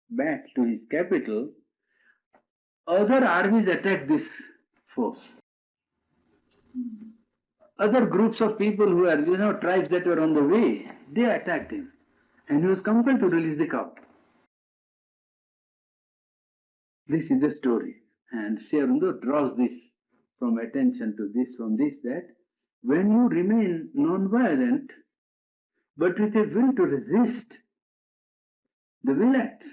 S1: back to his capital, other armies attacked this force. Other groups of people who were, tribes that were on the way, they attacked him. And he was compelled to release the cow. This is the story. And Sri Aurobindo draws this from attention to this, from this, that when you remain non-violent, but with a will to resist, the will acts.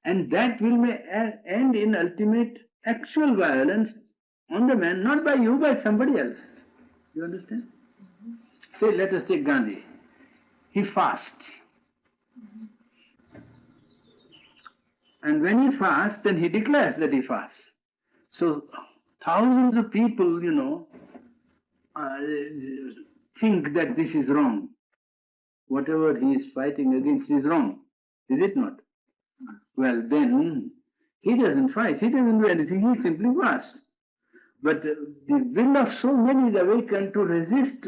S1: And that will may end in ultimate actual violence on the man, not by you, by somebody else. You understand? Say, let us take Gandhi. He fasts. And when he fasts, then he declares that he fasts. So thousands of people, think that this is wrong. Whatever he is fighting against is wrong. Is it not? Well, then he doesn't fight. He doesn't do anything. He simply fasts. But the will of so many is awakened to resist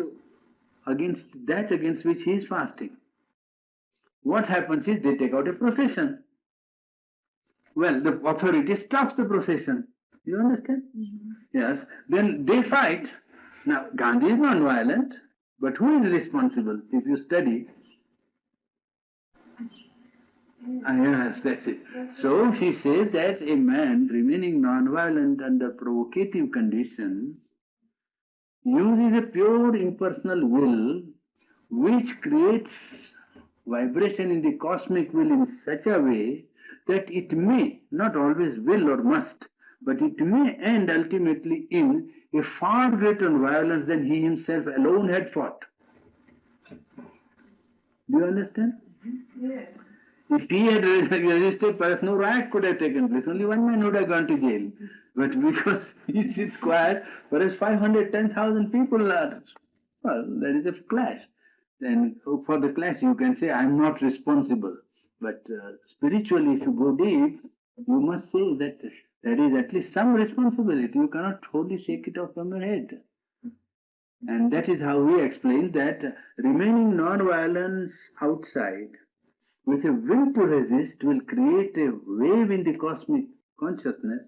S1: against that against which he is fasting. What happens is they take out a procession. Well, the authority stops the procession. You understand? Yes. Then they fight. Now, Gandhi is non-violent, but who is responsible? If you study. Yes, that's it. So she says that a man remaining non-violent under provocative conditions uses a pure impersonal will which creates vibration in the cosmic will in such a way that it may, not always will or must, but it may end ultimately in a far greater violence than he himself alone had fought. Do you understand?
S4: Yes.
S1: If he had resisted, perhaps no riot could have taken place. Only one man would have gone to jail. But because he sits quiet, perhaps 510,000 people are, well, there is a clash. Then for the clash you can say, I am not responsible. But spiritually, if you go deep, you must say that there is at least some responsibility. You cannot wholly shake it off from your head. And that is how we explain that remaining non-violence outside with a will to resist, will create a wave in the cosmic consciousness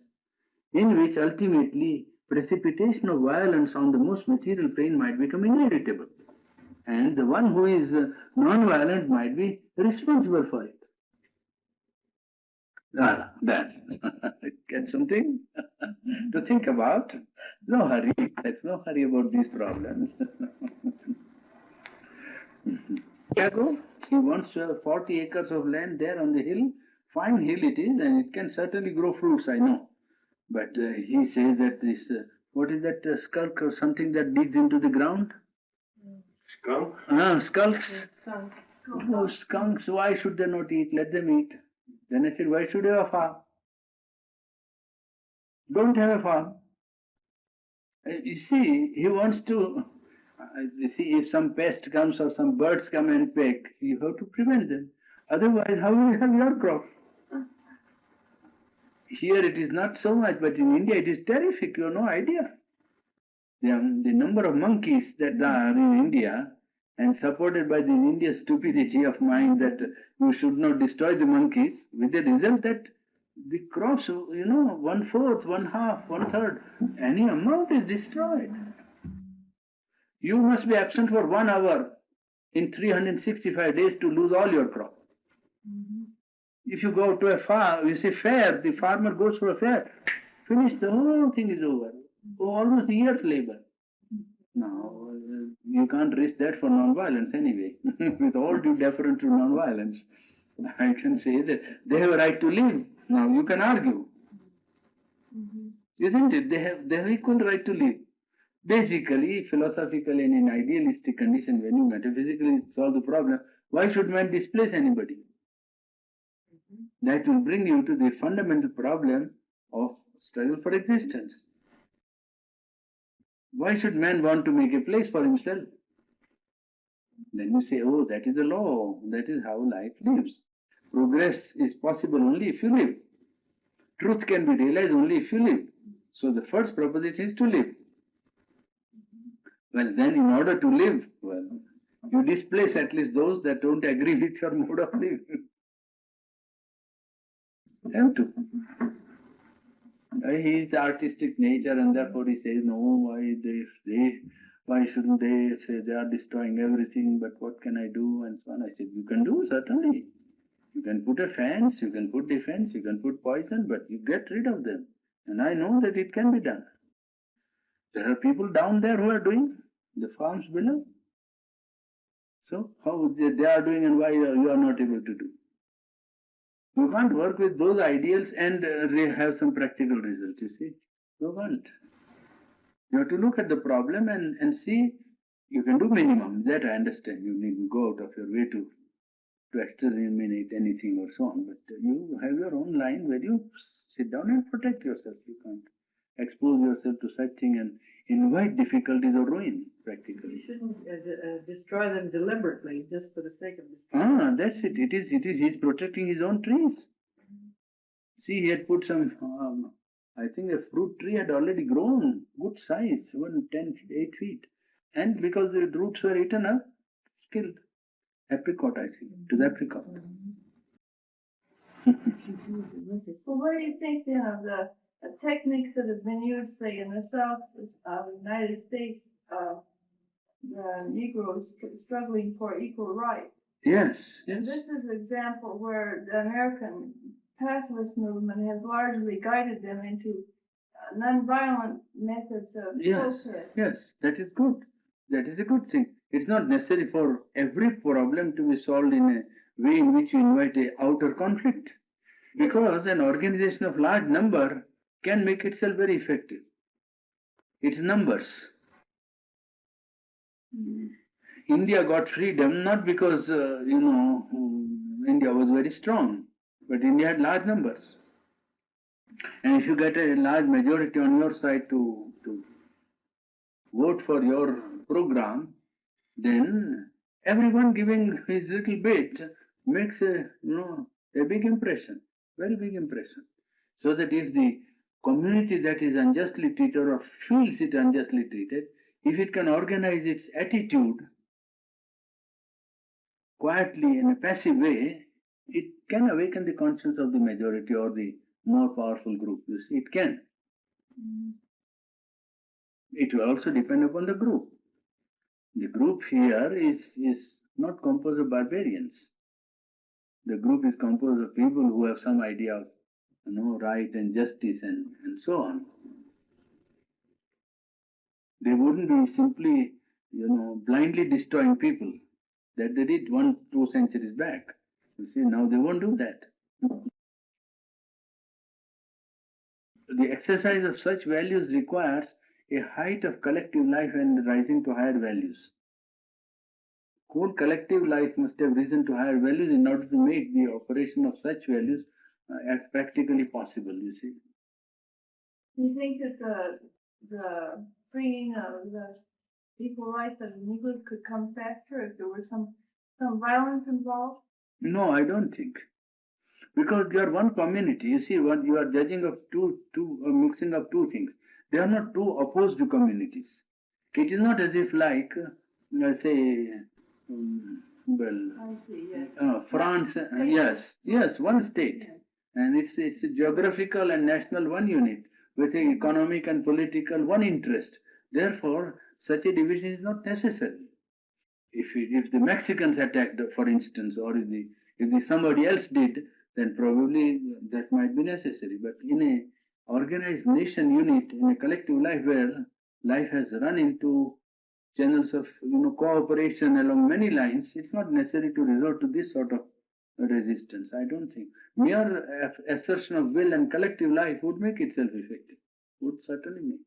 S1: in which ultimately precipitation of violence on the most material plane might become inevitable. And the one who is non-violent might be responsible for it. Ah, that. Get something to think about. No hurry. There's no hurry about these problems. Chicago, he wants to have 40 acres of land there on the hill. Fine hill it is, and it can certainly grow fruits, I know. But he says that this, what is that skulk or something that digs into the ground?
S3: Skunk?
S1: Skulks. No, skunks, why should they not eat? Let them eat. Then I said, why should you have a farm? Don't have a farm. You see, he wants to, you see, if some pest comes or some birds come and peck, you have to prevent them. Otherwise, how will you have your crop? Here it is not so much, but in India it is terrific, you have no idea. The number of monkeys that are in India, and supported by the Indian stupidity of mind that you should not destroy the monkeys, with the result that the crops, 1/4, 1/2, 1/3, any amount is destroyed. You must be absent for 1 hour in 365 days to lose all your crop. If you go to a farm, you say fair, the farmer goes for a fair, finish, the whole thing is over. Almost a year's labor. Now, you can't risk that for non-violence anyway. With all due deference to non-violence, I can say that they have a right to live. Now, you can argue. Isn't it? They have equal right to live. Basically, philosophically, and in idealistic condition, when you metaphysically solve the problem, why should man displace anybody? That will bring you to the fundamental problem of struggle for existence. Why should man want to make a place for himself? Then you say, oh, that is the law, that is how life lives. Progress is possible only if you live. Truth can be realized only if you live. So the first proposition is to live. Well, then in order to live, you displace at least those that don't agree with your mode of living. Have to. His artistic nature, and therefore he says, no, why shouldn't they say they are destroying everything, but what can I do, and so on. I said, you can do, certainly. You can put a fence, you can put defense, you can put poison, but you get rid of them. And I know that it can be done. There are people down there who are doing the farms below. So how they are doing, and why you are not able to do? You can't work with those ideals and have some practical result, you see. You can't. You have to look at the problem and see, you can do minimum, that I understand. You need to go out of your way to exterminate anything or so on. But you have your own line where you sit down and protect yourself. You can't expose yourself to such thing and invite difficulties or ruin, practically.
S7: You shouldn't destroy them deliberately, just for the sake of destroying
S1: them. That's it. It is he's protecting his own trees. See, he had put some, I think a fruit tree had already grown, good size, 8 feet. And because the roots were eaten up, killed. Apricot, I think. It was apricot.
S4: Well, what do you think then of the techniques that have been used, say, in the South of the United States, the Negroes struggling for equal rights?
S1: Yes.
S4: And this is an example where the American pacifist movement has largely guided them into nonviolent methods of protest.
S1: Yes, that is good. That is a good thing. It's not necessary for every problem to be solved in a way in which you invite an outer conflict. Because an organization of large number can make itself very effective. It's numbers. India got freedom not because, India was very strong, but India had large numbers. And if you get a large majority on your side to vote for your program, then everyone giving his little bit makes a big impression, very big impression. So that if the community that is unjustly treated or feels it unjustly treated, if it can organize its attitude quietly in a passive way, it can awaken the conscience of the majority or the more powerful group. You see, it can. It will also depend upon the group. The group here is not composed of barbarians. The group is composed of people who have some idea of right and justice and so on. They wouldn't be simply blindly destroying people that they did 1-2 centuries back. You see, now they won't do that. The exercise of such values requires a height of collective life and rising to higher values. Whole collective life must have risen to higher values in order to make the operation of such values practically possible, you see.
S4: Do you think that the freeing of the equal rights of the Negroes could come faster if there was some violence involved?
S1: No, I don't think. Because you are one community, you see, what you are judging of mixing up two things. They are not two opposed communities. It is not as if like, say,
S4: I see, yes.
S1: France, yes, one state. And it's a geographical and national one unit with an economic and political one interest. Therefore, such a division is not necessary. If the Mexicans attacked, for instance, or if somebody else did, then probably that might be necessary. But in a organized nation unit, in a collective life where life has run into channels of cooperation along many lines, it's not necessary to resort to this sort of resistance. I don't think mere assertion of will and collective life would make itself effective. Would certainly make.